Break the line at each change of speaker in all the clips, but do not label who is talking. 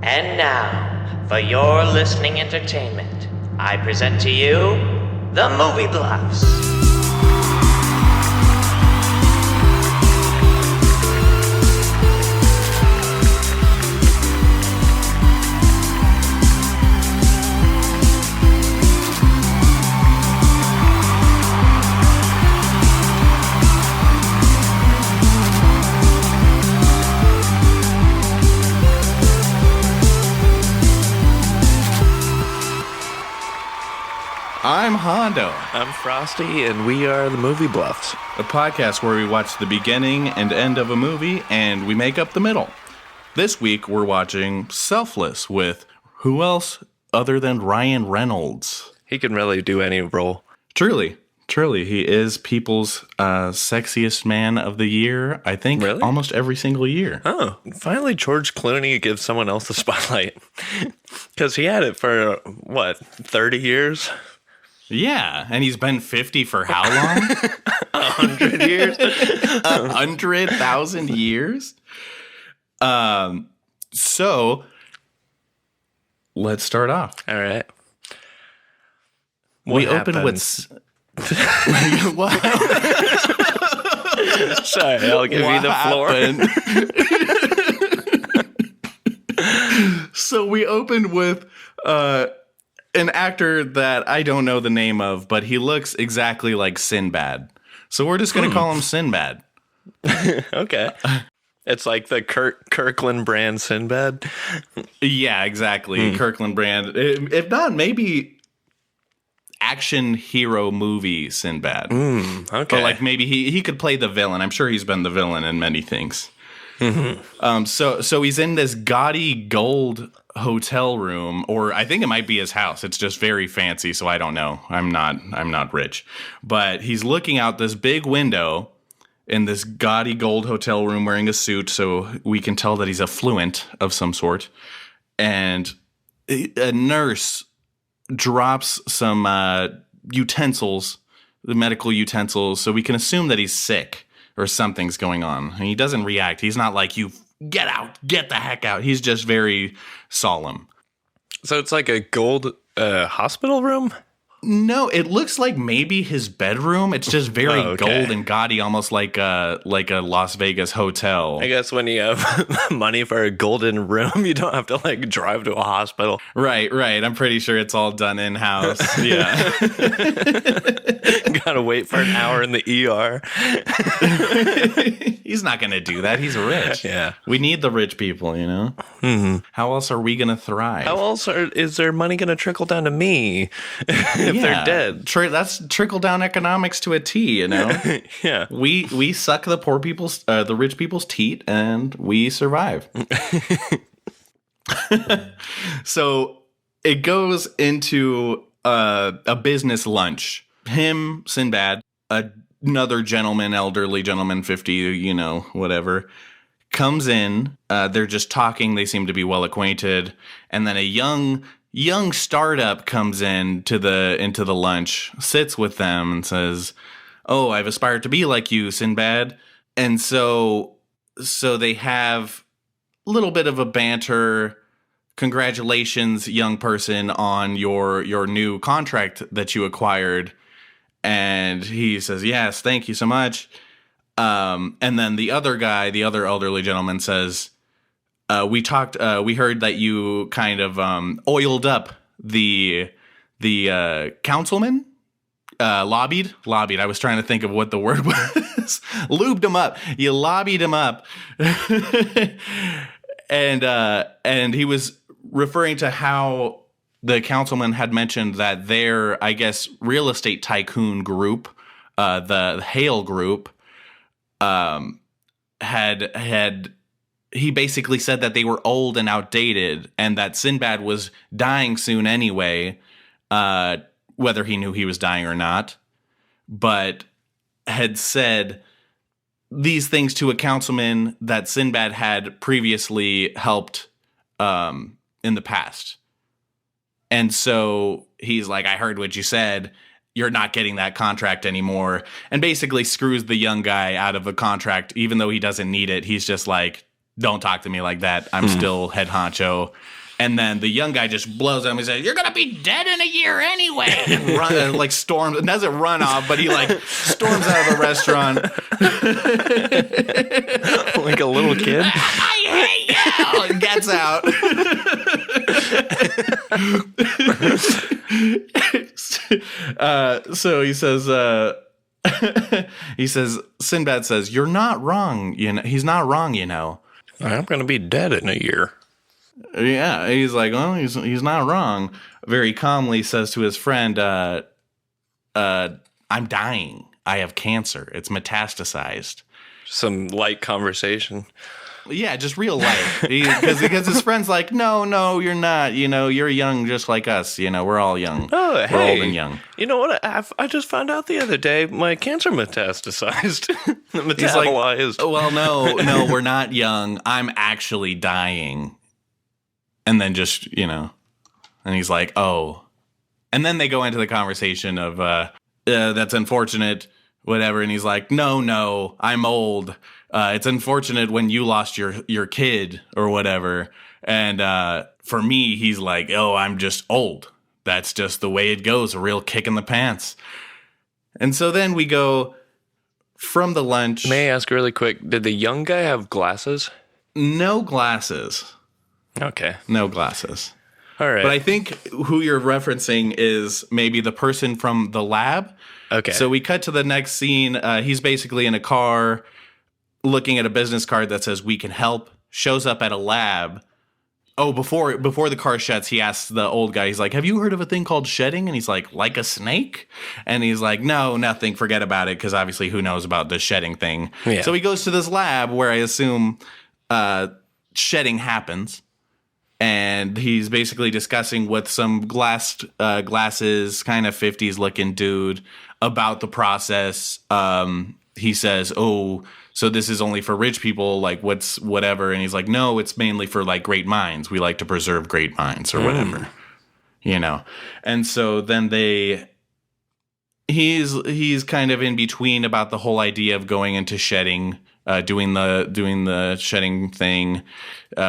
And now, for your listening entertainment, I present to you the Movie Bluffs.
I'm Hondo,
I'm Frosty, and we are the Movie Bluffs.
a podcast where we watch the beginning and end of a movie and we make up the middle. This week we're watching Selfless with who else other than Ryan Reynolds?
He can really do any role.
Truly, he is people's sexiest man of the year, I think,
Really?
almost every single year.
Oh, finally George Clooney gives someone else the spotlight. Because he had it for, 30 years?
Yeah, and he's been 50 for how long?
100 years?
100,000 years? So, let's start off.
All right.
We open with... What?
Sorry, I'll give you the floor.
So we opened with an actor that I don't know the name of, but he looks exactly like Sinbad. So we're just going to call him Sinbad.
Okay. It's like the Kirkland brand Sinbad.
Yeah, exactly. Kirkland brand. If not, maybe action hero movie Sinbad.
Okay.
Or like maybe he could play the villain. I'm sure he's been the villain in many things. So he's in this gaudy gold hotel room, or I think it might be his house. It's just very fancy, so I don't know. I'm not rich. But he's looking out this big window in this gaudy gold hotel room wearing a suit, so we can tell that he's affluent of some sort. And a nurse drops some utensils, the medical utensils, so we can assume that he's sick or something's going on. And he doesn't react. He's not like, you get out, get the heck out. He's just very solemn.
So it's like a gold hospital room?
No, it looks like maybe his bedroom. It's just very gold and gaudy, almost like a Las Vegas hotel.
I guess when you have money for a golden room, you don't have to like drive to a hospital.
Right. I'm pretty sure it's all done in-house. Yeah.
Gotta wait for an hour in the ER.
He's not going to do that. He's rich.
Yeah.
We need the rich people, you know? Mm-hmm. How else are we going to thrive?
How else is their money going to trickle down to me if they're dead?
That's trickle-down economics to a T, you know?
Yeah.
We suck the poor people's, the rich people's teat, and we survive. So it goes into a business lunch. Him, Sinbad, another gentleman, elderly gentleman, 50, you know, whatever, comes in. They're just talking. They seem to be well acquainted. And then a young startup comes into the lunch, sits with them, and says, "Oh, I've aspired to be like you, Sinbad." And so they have a little bit of a banter. Congratulations, young person, on your new contract that you acquired. And he says, "Yes, thank you so much." And then the other guy, the other elderly gentleman, says, we heard that you kind of oiled up the councilman, lobbied. I was trying to think of what the word was. Lubed him up. You lobbied him up. And he was referring to how the councilman had mentioned that their, I guess, real estate tycoon group, the Hale Group, he basically said that they were old and outdated, and that Sinbad was dying soon anyway, whether he knew he was dying or not, but had said these things to a councilman that Sinbad had previously helped in the past. And so he's like, "I heard what you said. You're not getting that contract anymore," and basically screws the young guy out of a contract, even though he doesn't need it. He's just like, don't talk to me like that. I'm still head honcho. And then the young guy just blows him. He says, "You're gonna be dead in a year anyway." And storms, and doesn't run off, but he storms out of the restaurant
like a little kid.
I hate you. And gets out. So he says, Sinbad says, "You're not wrong. He's not wrong.
I'm gonna be dead in a year."
Yeah, he's like, well, he's not wrong. Very calmly says to his friend, "I'm dying. I have cancer. It's metastasized."
Some light conversation.
Yeah, just real life. Because his friend's like, no, you're not. You're young just like us. We're all young.
Oh,
we're
hey.
old and young.
You know what? I just found out the other day my cancer metastasized. Metabolized.
He's like, well, no, we're not young. I'm actually dying. And then just, and he's like, oh. And then they go into the conversation of, that's unfortunate, whatever. And he's like, no, I'm old. It's unfortunate when you lost your kid or whatever. And for me, he's like, oh, I'm just old. That's just the way it goes. A real kick in the pants. And so then we go from the lunch.
May I ask really quick, did the young guy have glasses?
No glasses.
Okay.
No glasses.
All right.
But I think who you're referencing is maybe the person from the lab.
Okay.
So we cut to the next scene. He's basically in a car looking at a business card that says, "We can help." Shows up at a lab. Oh, before the car shuts, he asks the old guy, he's like, "Have you heard of a thing called shedding?" And he's like a snake? And he's like, "No, nothing. Forget about it." Because obviously who knows about the shedding thing. Yeah. So he goes to this lab where I assume shedding happens. And he's basically discussing with some glasses, kind of 50s looking dude about the process. He says, "Oh, so this is only for rich people, like whatever." And he's like, "No, it's mainly for like great minds. We like to preserve great minds or whatever, And so then he's kind of in between about the whole idea of going into shedding, doing the shedding thing.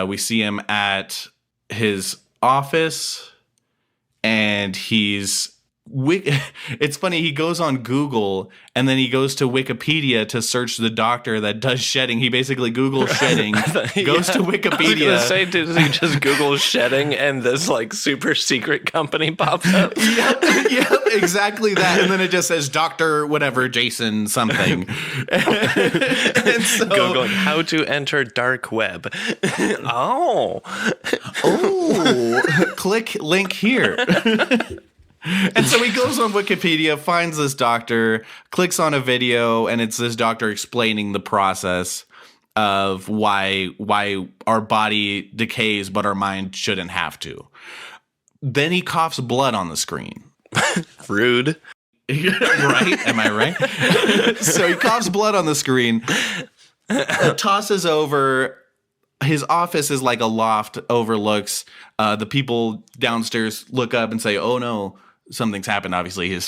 We see him at his office, and it's funny, he goes on Google and then he goes to Wikipedia to search the doctor that does shedding. He basically Googles shedding, goes to Wikipedia.
I was gonna say, did he just Google shedding and this super secret company pops up?
Yep, exactly that. And then it just says Dr. whatever, Jason something. And so,
Googling how to enter dark web. Oh,
click link here. And so he goes on Wikipedia, finds this doctor, clicks on a video, and it's this doctor explaining the process of why our body decays, but our mind shouldn't have to. Then he coughs blood on the screen.
Rude.
Right? Am I right? So he coughs blood on the screen, tosses over. His office is like a loft, overlooks. The people downstairs look up and say, "Oh no, something's happened." Obviously,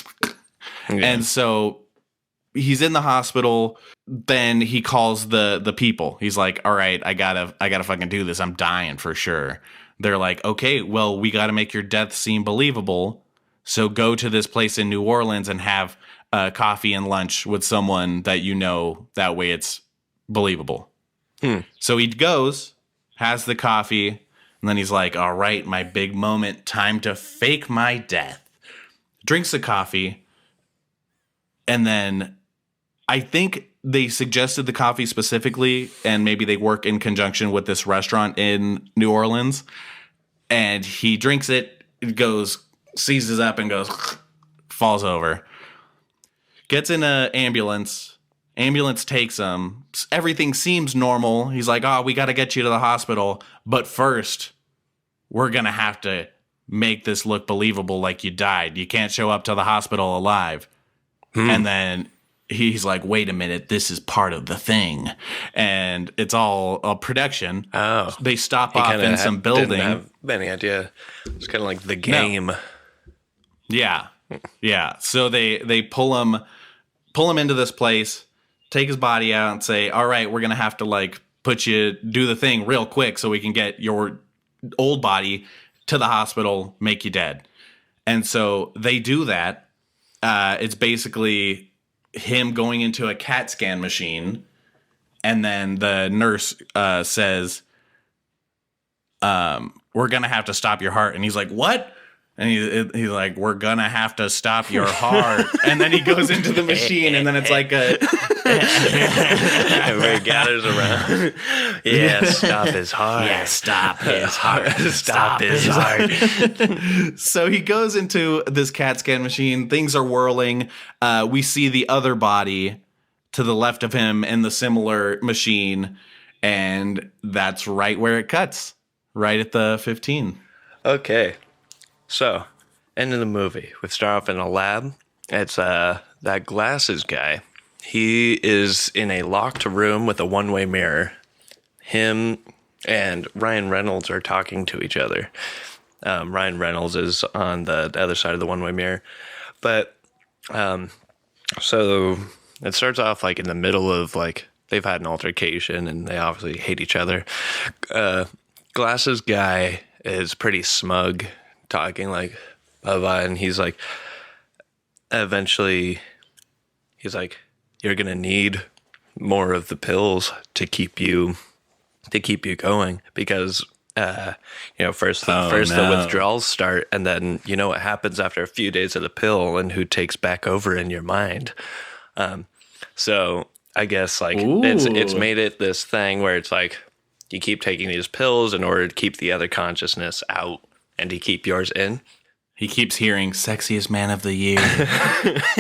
and so he's in the hospital. Then he calls the people. He's like, "All right, I gotta fucking do this. I'm dying for sure." They're like, "Okay, well, we got to make your death seem believable. So go to this place in New Orleans and have coffee and lunch with someone that you know. That way, it's believable." So he goes, has the coffee, and then he's like, "All right, my big moment, time to fake my death." Drinks the coffee, and then I think they suggested the coffee specifically, and maybe they work in conjunction with this restaurant in New Orleans, and he drinks it, seizes up and goes, falls over. Gets in an ambulance. Ambulance takes him. Everything seems normal. He's like, "Oh, we got to get you to the hospital. But first, we're going to have to make this look believable like you died. You can't show up to the hospital alive." And then he's like, "Wait a minute. This is part of the thing." And it's all a production.
Oh.
They stop off in some building.
Didn't have any idea. It's kind of like the game.
No. Yeah. Yeah. So they pull him into this place, take his body out and say, "All right, we're going to have to do the thing real quick so we can get your old body to the hospital, make you dead. And so they do that. It's basically him going into a CAT scan machine, and then the nurse says, we're going to have to stop your heart. And he's like, what? And he's like, we're going to have to stop your heart. And then he goes into the machine, and then it's like a...
Where he gathers around. Yeah, stop his heart.
Yeah, stop his heart.
Stop his heart.
So he goes into this CAT scan machine. Things are whirling. We see the other body to the left of him in the similar machine. And that's right where it cuts. Right at the 15.
Okay. So, end of the movie. We start off in a lab. It's that glasses guy. He is in a locked room with a one-way mirror. Him and Ryan Reynolds are talking to each other. Ryan Reynolds is on the other side of the one-way mirror. But, so it starts off like in the middle of like, they've had an altercation and they obviously hate each other. Glasses guy is pretty smug, talking like, bye-bye. And he's like, eventually, he's like, you're going to need more of the pills to keep you going because, first the withdrawals start, and then you know what happens after a few days of the pill and who takes back over in your mind. So I guess like it's made it this thing where it's like you keep taking these pills in order to keep the other consciousness out and to keep yours in.
He keeps hearing sexiest man of the year.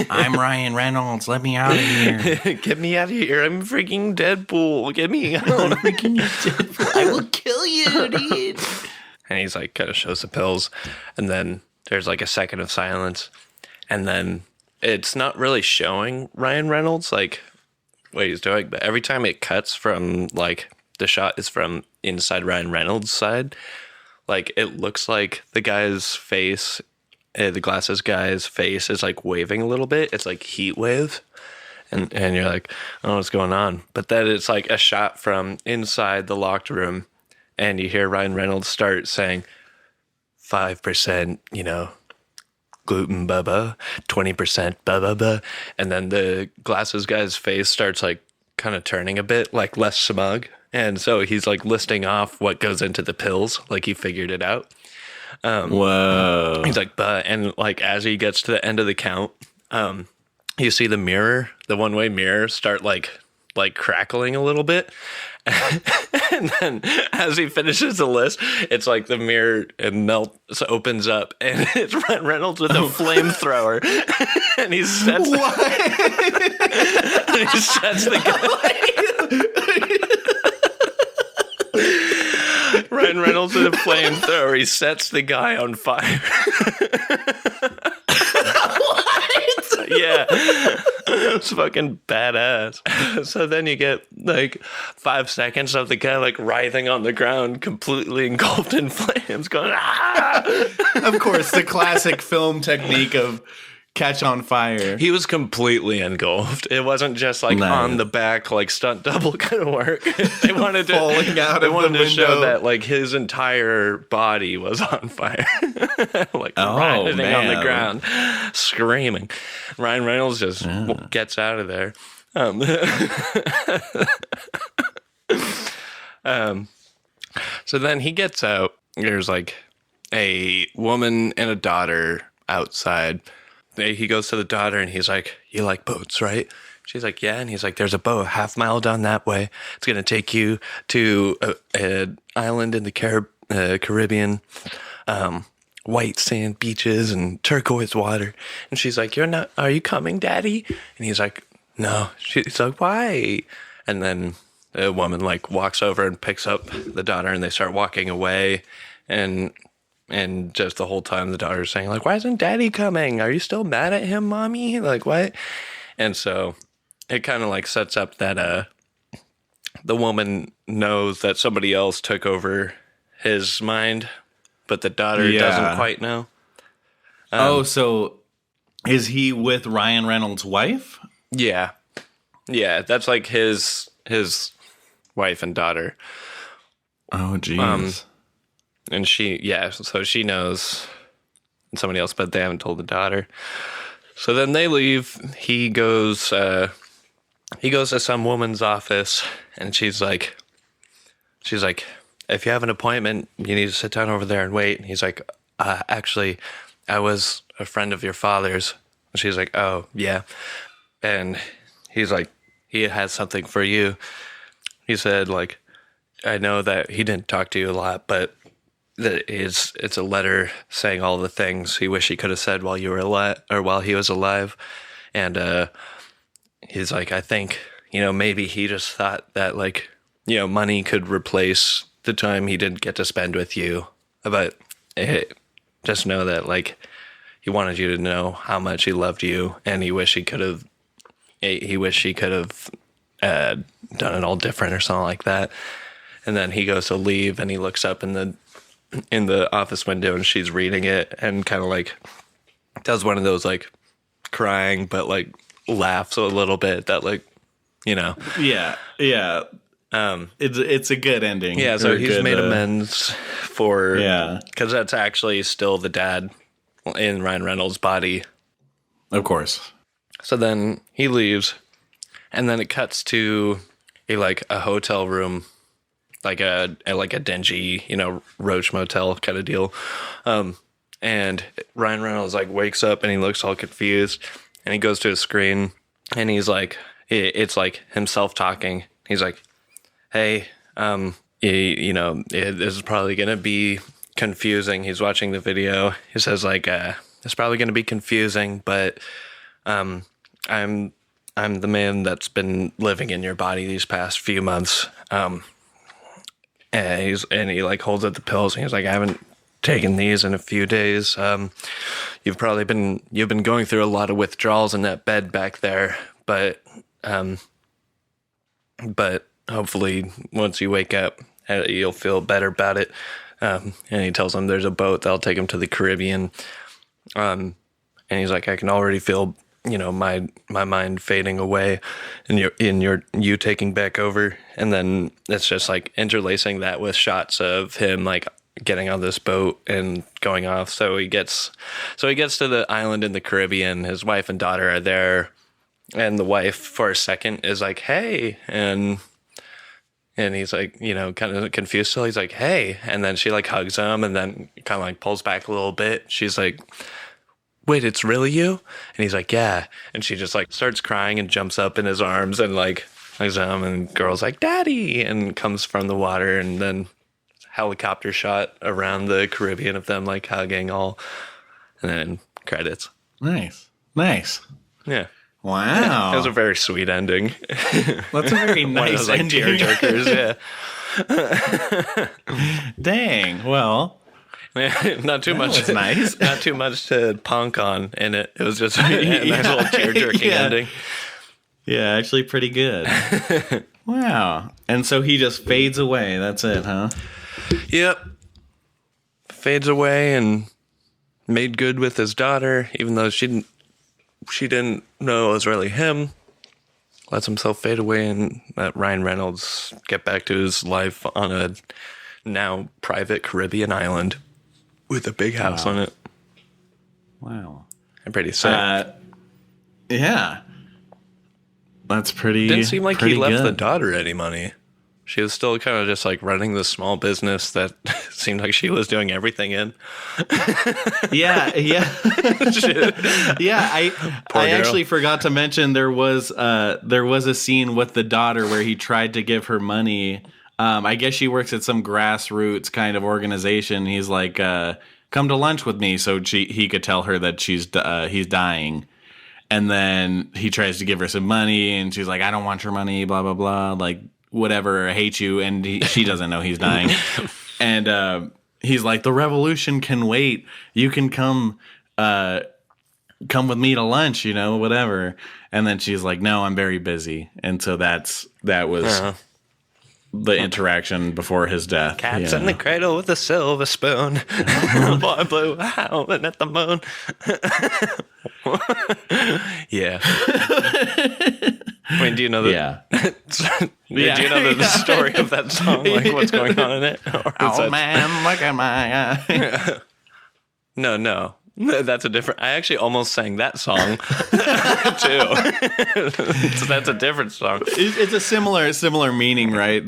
I'm Ryan Reynolds. Let me out of here.
Get me out of here. I'm freaking Deadpool. Get me out. I'm freaking Deadpool.
I will kill you, dude.
And he's like, kind of shows the pills. And then there's like a second of silence. And then it's not really showing Ryan Reynolds, like what he's doing. But every time it cuts from like the shot is from inside Ryan Reynolds' side, like it looks like the guy's face, the glasses guy's face is like waving a little bit. It's like heat wave. And you're like, oh, what's going on? But then it's like a shot from inside the locked room. And you hear Ryan Reynolds start saying 5%, gluten, bubba, 20%, bubba. And then the glasses guy's face starts like kind of turning a bit, like less smug. And so he's like listing off what goes into the pills, like he figured it out.
Whoa.
He's like, but, and like as he gets to the end of the count, you see the mirror, the one-way mirror start like crackling a little bit. And then as he finishes the list, it's like the mirror opens up and it's Ryan Reynolds with a flamethrower. And he sets and he sets the guy. Ryan Reynolds with a flamethrower. He sets the guy on fire. What? Yeah. It's fucking badass. So then you get like 5 seconds of the guy like writhing on the ground, completely engulfed in flames, going, ah!
Of course, the classic film technique of catch on fire.
He was completely engulfed. It wasn't just like on the back, like stunt double kind of work. They wanted to
falling out. They
wanted to show that like his entire body was on fire, like writhing on the ground, screaming. Ryan Reynolds just gets out of there. So then he gets out. There's like a woman and a daughter outside. He goes to the daughter and he's like, you like boats, right? She's like, yeah. And he's like, there's a boat 1/2 mile down that way. It's going to take you to an island in the Caribbean, white sand beaches and turquoise water. And she's like, are you coming, Daddy? And he's like, no. She's like, why? And then the woman like walks over and picks up the daughter and they start walking away. And just the whole time the daughter's saying, like, why isn't Daddy coming? Are you still mad at him, Mommy? Like, what? And so it kind of like sets up that the woman knows that somebody else took over his mind, but the daughter doesn't quite know.
So is he with Ryan Reynolds' wife?
Yeah. Yeah, that's like his wife and daughter.
Oh, jeez.
And so she knows somebody else, but they haven't told the daughter. So then they leave. He goes to some woman's office, and she's like, if you have an appointment, you need to sit down over there and wait. And he's like, actually, I was a friend of your father's. And she's like, oh, yeah. And he's like, he has something for you. He said, like, I know that he didn't talk to you a lot, but it's a letter saying all the things he wished he could have said while you were alive, or while he was alive. And he's like, I think, maybe he just thought that, like, money could replace the time he didn't get to spend with you. But just know that, like, he wanted you to know how much he loved you, and he wished he could have done it all different or something like that. And then he goes to leave, and he looks up in the office window, and she's reading it, and kind of like does one of those like crying, but like laughs a little bit. That like,
Yeah. It's a good ending.
Yeah. So he's made amends for because that's actually still the dad in Ryan Reynolds' body.
Of course.
So then he leaves, and then it cuts to a hotel room, like a dingy, Roach Motel kind of deal. And Ryan Reynolds like wakes up, and he looks all confused, and he goes to his screen, and he's like, it's like himself talking. He's like, hey, this is probably gonna be confusing. He's watching the video. He says like, it's probably gonna be confusing, but I'm the man that's been living in your body these past few months. And he like holds up the pills, and he's like, I haven't taken these in a few days. You've been going through a lot of withdrawals in that bed back there, but hopefully once you wake up, you'll feel better about it. And he tells him there's a boat that'll take him to the Caribbean. And he's like, I can already feel, my mind fading away, and you taking back over. And then it's just like interlacing that with shots of him like getting on this boat and going off. So he gets to the island in the Caribbean. His wife and daughter are there, and the wife for a second is like, hey, and he's like, kind of confused still. He's like, hey. And then she like hugs him, and then kind of like pulls back a little bit. She's like, wait, it's really you? And he's like, yeah. And she just like starts crying and jumps up in his arms and like hugs him, and girl's like, daddy, and comes from the water. And then helicopter shot around the Caribbean of them like hugging all, and then credits.
Nice.
Yeah.
Wow.
That was a very sweet ending.
That's a very nice
like
ending.
Tearjerkers,
yeah. Dang. Well,
not too much.
Nice.
Not too much to punk on in it. It was just a nice little tear-jerking ending.
Yeah, actually pretty good. Wow. And so he just fades away. That's it, huh?
Yep. Fades away and made good with his daughter, even though she didn't know it was really him. Lets himself fade away, and let Ryan Reynolds get back to his life on a now private Caribbean island with a big house on it.
Wow.
And pretty sick.
Yeah. That's pretty.
Didn't seem like he left
good.
the daughter any money. She was still kind of just like running this small business that seemed like she was doing everything in.
Yeah. Yeah. I actually forgot to mention there was a scene with the daughter where he tried to give her money. I guess she works at some grassroots kind of organization. He's like, come to lunch with me. So he could tell her that he's dying. And then he tries to give her some money, and she's like, I don't want your money, blah, blah, blah. Like, whatever, I hate you. And she doesn't know he's dying. And he's like, the revolution can wait. You can come with me to lunch, whatever. And then she's like, no, I'm very busy. And so that was the interaction before his death.
Cats in the cradle with a silver spoon. Boy blew howling at the moon. Yeah. I mean, do you know that? Do you know the story of that song? Like, what's going on in it?
Man, look at my eye.
No. That's a different. I actually almost sang that song too. So that's a different song.
It's a similar meaning, right?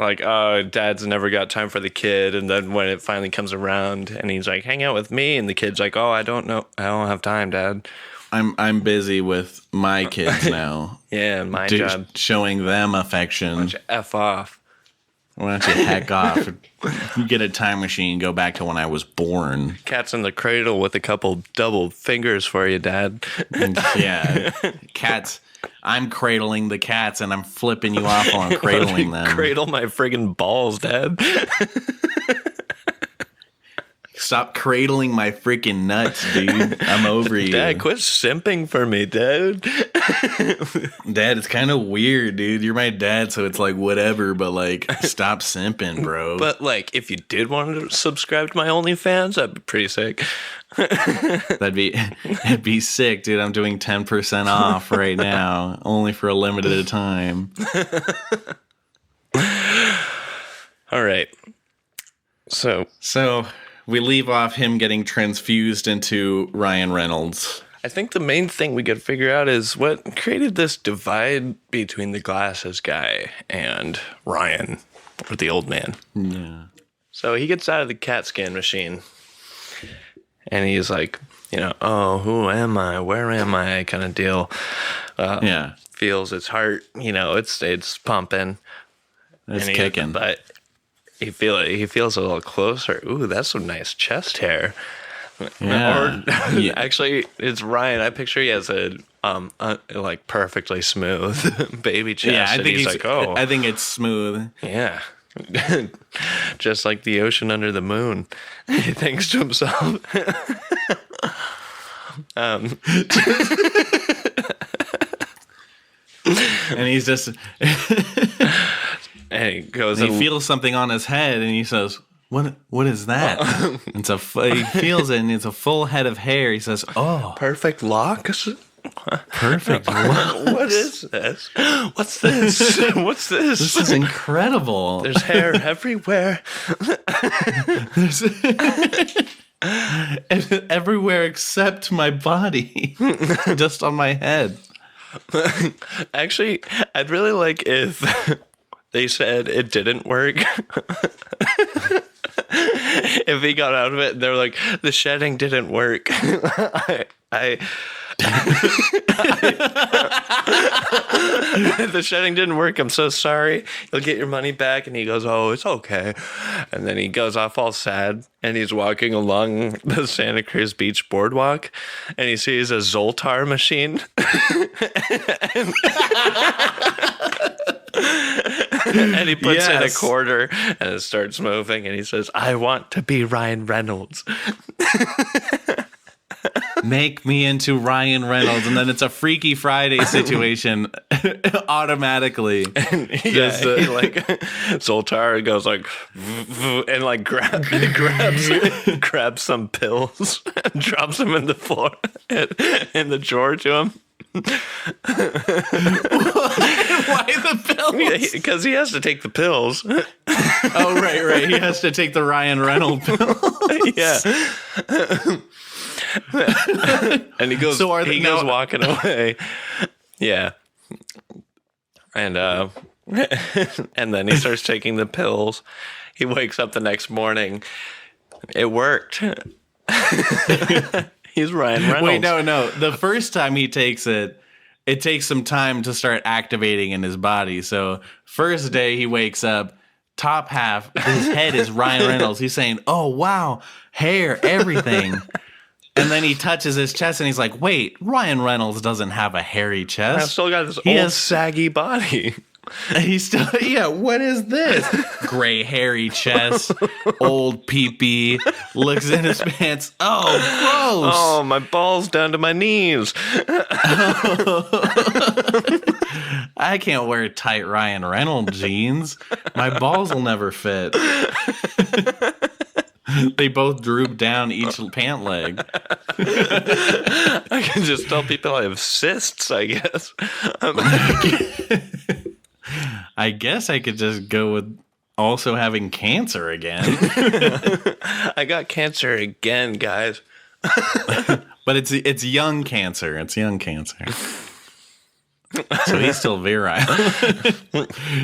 Like, oh, dad's never got time for the kid, and then when it finally comes around, and he's like, "Hang out with me," and the kid's like, "Oh, I don't have time, Dad.
I'm busy with my kids now."
Yeah, my job,
showing them affection.
why don't you F off?
Why don't you heck off? Get a time machine, go back to when I was born.
Cat's in the cradle with a couple double fingers for you, Dad.
Yeah, cats. I'm cradling the cats, and I'm flipping you off while I'm cradling them.
Cradle my friggin' balls, Dad.
Stop cradling my freaking nuts, dude. I'm over you.
Dad, quit simping for me, Dad.
Dad, it's kind of weird, dude. You're my dad, so it's like whatever, but like, stop simping, bro.
But like, if you did want to subscribe to my OnlyFans, that'd be pretty sick.
It'd be sick, dude. I'm doing 10% off right now, only for a limited time.
All right. So
we leave off him getting transfused into Ryan Reynolds.
I think the main thing we could figure out is what created this divide between the glasses guy and Ryan, or the old man.
Yeah.
So he gets out of the CAT scan machine, and he's like, oh, who am I? Where am I? Kind of deal.
Yeah.
Feels his heart, it's pumping.
It's kicking.
But he feels a little closer. Ooh, that's some nice chest hair.
Yeah.
Actually, it's Ryan. I picture he has a like perfectly smooth baby chest.
Yeah, I think
he's like, oh,
I think it's smooth.
yeah. Just like the ocean under the moon. He thinks to himself.
And he's just
And he goes
he feels something on his head, and he says, What is that? He feels it, and it's a full head of hair. He says, "Oh,
perfect locks."
Perfect locks.
What is this? What's this? What's this?
This is incredible.
There's hair everywhere.
There's everywhere except my body, just on my head."
Actually, I'd really like if they said it didn't work. If he got out of it, they're like, the shedding didn't work. The shedding didn't work. I'm so sorry. You'll get your money back. And he goes, oh, it's okay. And then he goes off all sad, and he's walking along the Santa Cruz Beach boardwalk, and he sees a Zoltar machine. And he puts in a quarter, and it starts moving, and he says, I want to be Ryan Reynolds.
Make me into Ryan Reynolds, and then it's a Freaky Friday situation automatically.
And he like Zoltar goes like and like grabs some pills and drops them in the floor in the drawer to him.
Why the pills?
Because he has to take the pills.
Oh, right. He has to take the Ryan Reynolds pills.
Yeah. And he goes walking away. Yeah. And and then he starts taking the pills. He wakes up the next morning. It worked. He's Ryan Reynolds.
Wait, no. The first time he takes it, it takes some time to start activating in his body. So first day he wakes up, top half, his head is Ryan Reynolds. He's saying, oh, wow, hair, everything. And then he touches his chest and he's like, wait, Ryan Reynolds doesn't have a hairy chest.
I've still got this old saggy body.
He's still, what is this? Gray, hairy chest, old pee-pee, looks in his pants. Oh, gross.
Oh, my balls down to my knees.
I can't wear tight Ryan Reynolds jeans. My balls will never fit. They both droop down each pant leg.
I can just tell people I have cysts, I guess.
I guess I could just go with also having cancer again.
I got cancer again, guys.
But it's young cancer. It's young cancer. So he's still virile.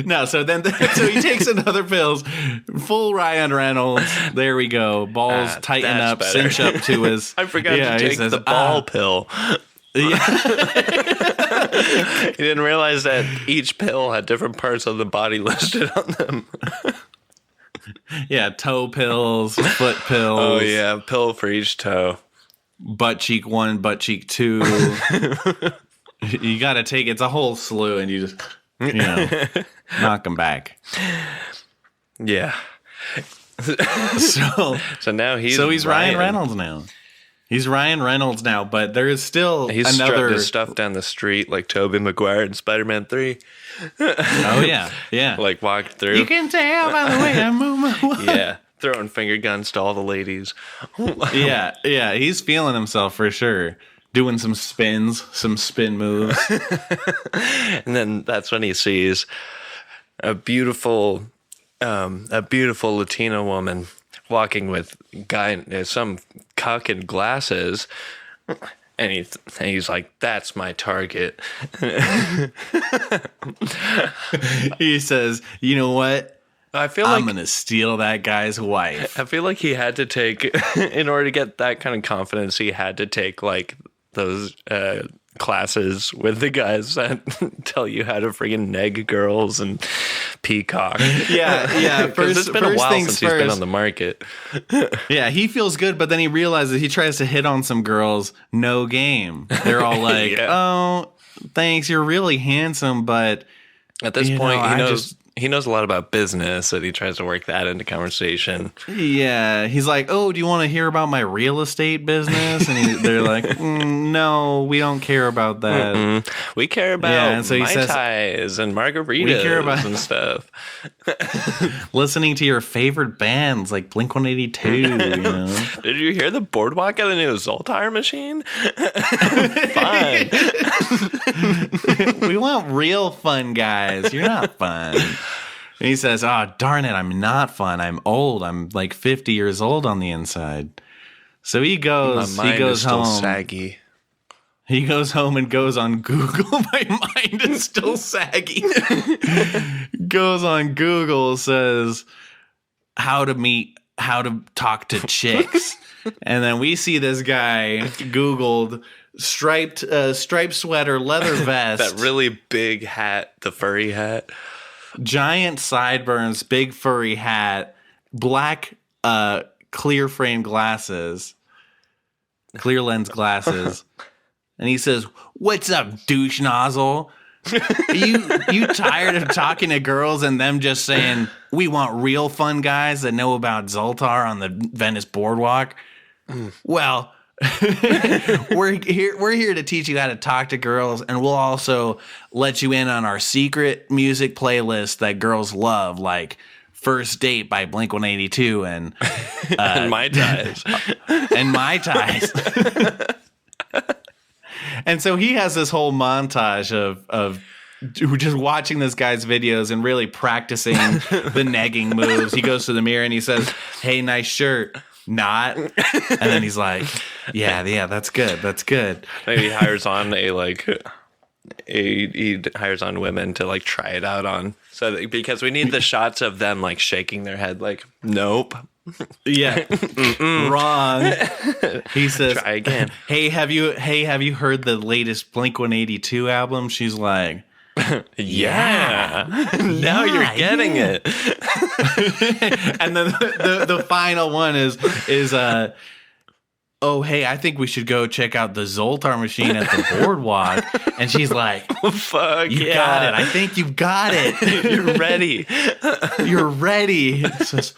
No, so he takes another pills, full Ryan Reynolds. There we go. Balls tighten up,
better.
cinch up to his.
I forgot to take the ball pill.
Yeah.
He didn't realize that each pill had different parts of the body listed on them.
Yeah, toe pills, foot pills.
Oh yeah, pill for each toe.
Butt cheek 1, butt cheek 2. You got to take it's a whole slew, and you just knock them back.
Yeah.
So
now he's
Ryan Reynolds now. He's Ryan Reynolds now, but there is still
he's
another
his stuff down the street like Tobey Maguire in Spider-Man 3.
Oh yeah.
Like walked through.
You can tell by the way I move my way.
Yeah, throwing finger guns to all the ladies.
Yeah. He's feeling himself for sure. Doing some spins, some spin moves.
And then that's when he sees a beautiful Latino woman walking with some cuck in glasses, and he's like, "That's my target."
He says, "You know what?
I feel
I'm gonna steal that guy's wife."
I feel like he had to take, in order to get that kind of confidence, he had to take like those classes with the guys that tell you how to friggin' neg girls and peacock.
Yeah.
Because it's been a while since he's been on the market.
Yeah, he feels good, but then he realizes he tries to hit on some girls. No game. They're all like,
Yeah.
"Oh, thanks. You're really handsome, but
At this point, he knows a lot about business, and he tries to work that into conversation.
yeah." He's like, "Oh, do you want to hear about my real estate business?" And they're like, "No, we don't care about that."
Mm-mm. We care about
and so he
Mai
says,
Tais and margaritas
"We care about
and stuff."
listening to your favorite bands like Blink-182." You know?
Did you hear the boardwalk of the new Zoltar machine? Fine.
We want real fun guys. You're not fun. And he says, "Oh, darn it, I'm not fun. I'm old. I'm like 50 years old on the inside." So he goes home.
Saggy.
He goes home and goes on Google. My mind is still saggy. Goes on Google, says how to talk to chicks. And then we see this guy Googled striped sweater, leather vest.
That really big hat, the furry hat.
Giant sideburns, big furry hat, black clear frame glasses, clear lens glasses. And he says, "What's up, douche nozzle? You tired of talking to girls and them just saying, we want real fun guys that know about Zoltar on the Venice boardwalk? Well, we're here to teach you how to talk to girls, and we'll also let you in on our secret music playlist that girls love, like First Date by Blink-182 and
And Mai Tais.
and Mai Tais." And so he has this whole montage of just watching this guy's videos and really practicing the negging moves. He goes to the mirror and he says, "Hey, nice shirt." Not. And then he's like, yeah, that's good. That's good.
Maybe he hires on he hires on women to like try it out on. So that, because we need the shots of them like shaking their head like, "Nope."
Yeah. Wrong. He says,
"Try again."
Hey, have you heard the latest Blink-182 album? She's like,
Yeah. Now you're getting it.
And then the final one is oh, hey, I think we should go check out the Zoltar machine at the boardwalk. And she's like,
Fuck
you got it. I think you've got it.
You're ready.
You're ready. It says,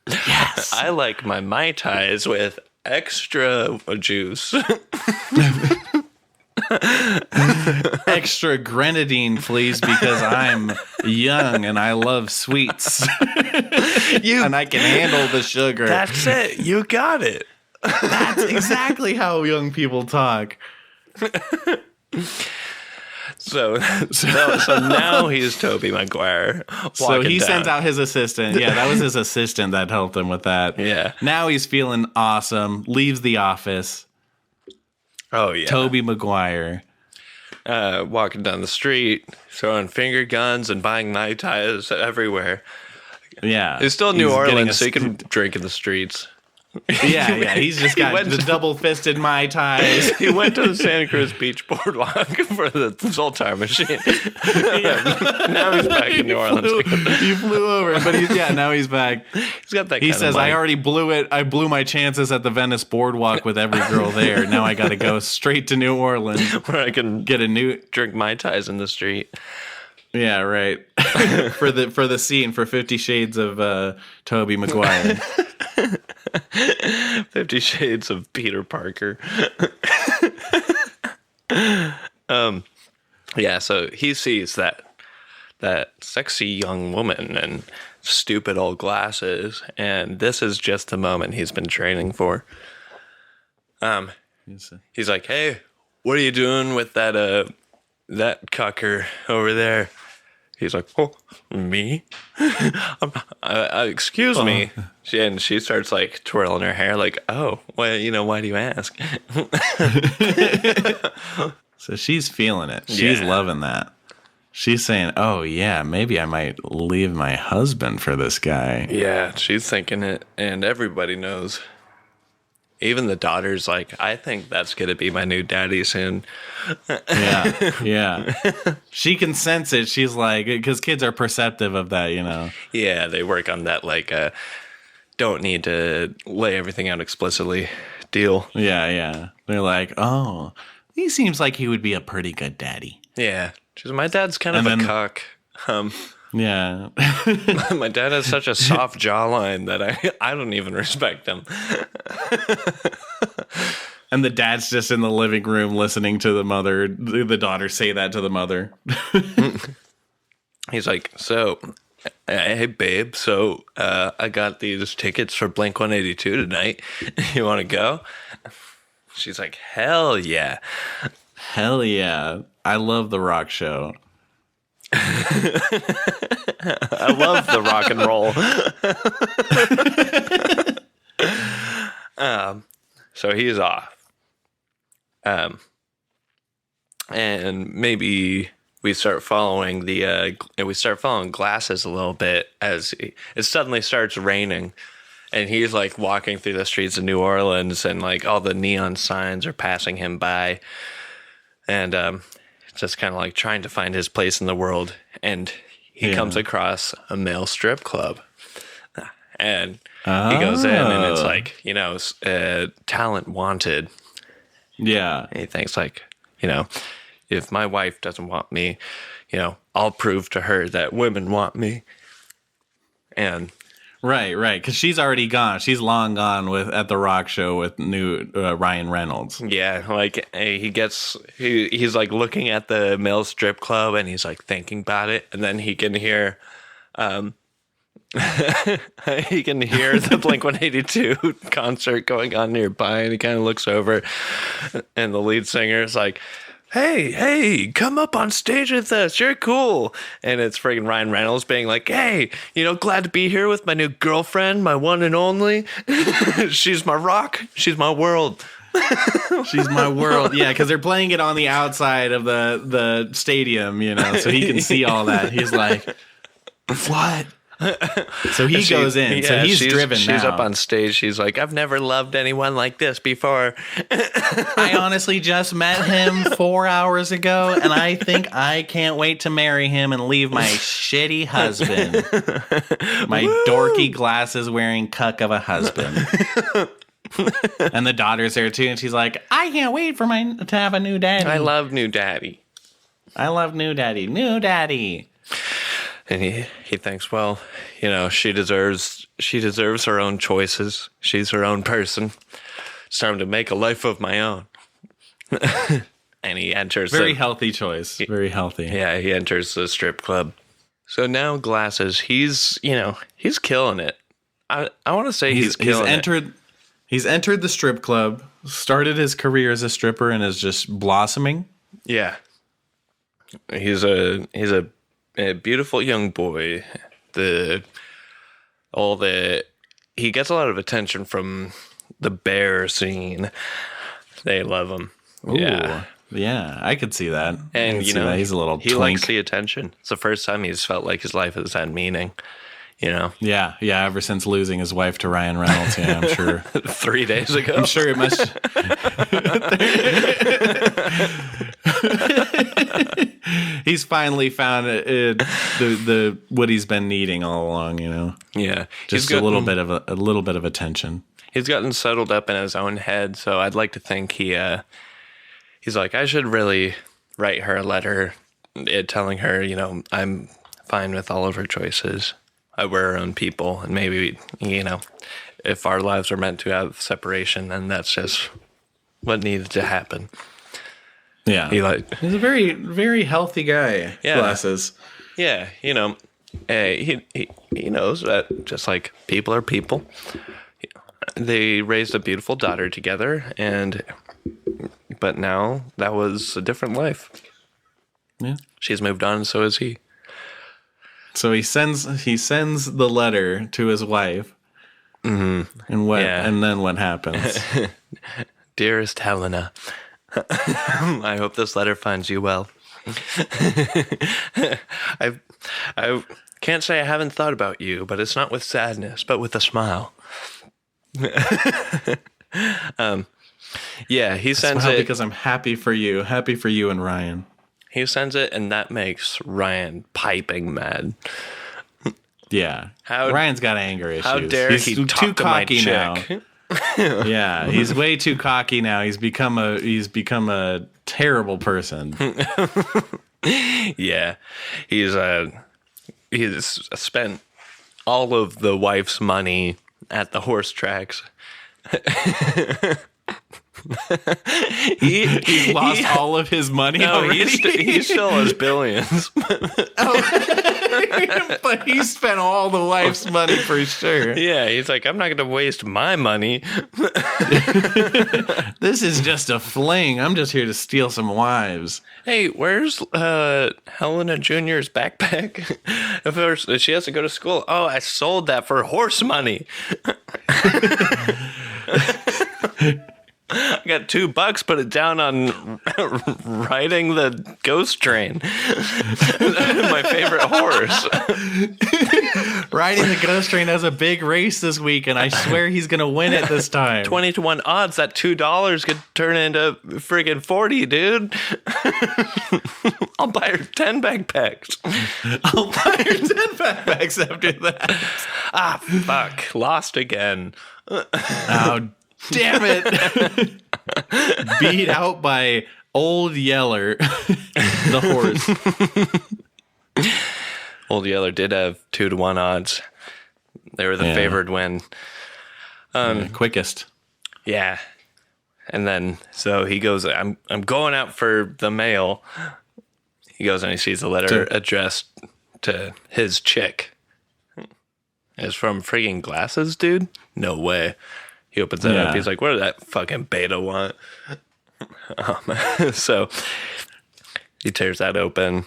yes.
I like my Mai Tais with extra juice.
Extra grenadine, please, because I'm young and I love sweets. And I can handle the sugar.
That's it. You got it.
That's exactly how young people talk.
So now he's Tobey Maguire.
So he
down.
sends out his assistant. Yeah, that was his assistant that helped him with that.
Yeah.
Now he's feeling awesome. Leaves the office.
Oh, yeah.
Tobey Maguire.
Walking down the street, throwing finger guns and buying Mai Tais everywhere.
Yeah.
It's still New Orleans, so he can drink in the streets.
Yeah. He's just got the double-fisted Mai Tais.
He went to the Santa Cruz Beach boardwalk for the Zoltar machine. Now he's back in New Orleans.
He flew over, but now he's back.
He's got that.
He
kind
says,
of money.
I already blew it. I blew my chances at the Venice boardwalk with every girl there. Now I got to go straight to New Orleans
where I can
get a new
drink Mai Tais in the street.
Yeah, right. for the scene for 50 Shades of Tobey Maguire.
50 Shades of Peter Parker. Yeah, so he sees that sexy young woman and stupid old glasses, and this is just the moment he's been training for. He's like, "Hey, what are you doing with that cucker over there?" He's like, "Oh, me? Excuse me." And she starts like twirling her hair, like, "Oh, well, why do you ask?"
So she's feeling it. She's loving that. She's saying, "Oh yeah, maybe I might leave my husband for this guy."
Yeah, she's thinking it, and everybody knows. Even the daughter's like, I think that's going to be my new daddy soon.
Yeah. She can sense it. She's like, because kids are perceptive of that,
Yeah, they work on that, like, don't need to lay everything out explicitly deal.
Yeah. They're like, oh, he seems like he would be a pretty good daddy.
Yeah. She's, my dad's kind of a cuck.
Yeah.
My dad has such a soft jawline that I don't even respect him.
And the dad's just in the living room listening to the daughter say that to the mother.
He's like, so, hey, babe, so I got these tickets for Blink-182 tonight. You want to go? She's like, hell yeah.
Hell yeah. I love the rock show.
I love the rock and roll. So he's off. And maybe we start following glasses a little bit as it suddenly starts raining, and he's like walking through the streets of New Orleans, and like all the neon signs are passing him by, and just kind of like trying to find his place in the world, and he comes across a male strip club, and he goes in, and it's like, talent wanted.
Yeah.
And he thinks like, if my wife doesn't want me, I'll prove to her that women want me. And
right, because she's already gone. She's long gone at the rock show with new Ryan Reynolds.
yeah, like he's like looking at the male strip club, and he's like thinking about it, and then he can hear the Blink-182 concert going on nearby, and he kind of looks over, and the lead singer is like, hey, come up on stage with us. You're cool. And it's friggin' Ryan Reynolds being like, hey, glad to be here with my new girlfriend, my one and only. She's my rock. She's my world.
She's my world. Yeah, because they're playing it on the outside of the stadium, so he can see all that. He's like, what? So he goes in. So he's driven now.
She's up on stage. She's like, I've never loved anyone like this before.
I honestly just met him 4 hours ago, and I think I can't wait to marry him and leave my shitty husband. My dorky glasses wearing cuck of a husband. And the daughter's there too, and she's like, I can't wait for to have a new daddy.
I love new daddy.
I love new daddy. New daddy.
And he thinks, well, she deserves her own choices. She's her own person. It's time to make a life of my own. And he enters
very healthy choice. Very healthy.
Yeah, he enters the strip club. So now Glasses, he's killing it. I want to say he's killing it.
He's entered the strip club, started his career as a stripper, and is just blossoming.
Yeah. He's a beautiful young boy. He gets a lot of attention from the bear scene. They love him.
Ooh, yeah, I could see that.
And
he's a little
he
twink.
likes the attention. It's the first time he's felt like his life has had meaning.
Yeah, ever since losing his wife to Ryan Reynolds, yeah, I'm sure.
3 days ago.
I'm sure it must. He's finally found the what he's been needing all along,
Yeah,
just a little bit of attention.
He's gotten settled up in his own head, so I'd like to think he's like, I should really write her a letter, telling her, I'm fine with all of her choices. We're our own people, and maybe, if our lives are meant to have separation, then that's just what needed to happen.
Yeah. He's a very, very healthy guy.
Yeah.
Glasses.
Yeah, he knows that just like people are people. They raised a beautiful daughter together, but now that was a different life.
Yeah.
She's moved on, and so is he.
So he sends the letter to his wife. Mm-hmm. And then what happens?
Dearest Helena, I hope this letter finds you well. I can't say I haven't thought about you, but it's not with sadness, but with a smile. Yeah, he sends it
because I'm happy for you and Ryan.
He sends it, and that makes Ryan piping mad.
Yeah, Ryan's got anger issues.
How dare he talk too cocky to my chick?
Now. Yeah, he's way too cocky now. He's become a terrible person.
Yeah, he's spent all of the wife's money at the horse tracks.
He's lost all of his money already.
He still has billions.
But he spent all the wife's money for sure.
Yeah, he's like, I'm not going to waste my money.
This is just a fling. I'm just here to steal some wives.
Hey, where's Helena Jr.'s backpack? If she has to go to school. Oh, I sold that for horse money. I got $2, put it down on riding the ghost train. My favorite horse.
Riding the ghost train has a big race this week, and I swear he's going to win it this time.
20-1 odds. That $2 could turn into friggin' 40, dude. I'll buy her 10 backpacks.
I'll buy her 10 backpacks after that.
Ah, fuck. Lost again.
Oh, damn it. Beat out by Old Yeller, the horse.
Old Yeller did have 2-1 odds. They were the favored win.
Quickest.
Yeah. And then, so he goes, I'm going out for the mail. He goes and he sees a letter addressed to his chick. It's from friggin' Glasses, dude? No way. He opens it up. He's like, what did that fucking beta want? So he tears that open.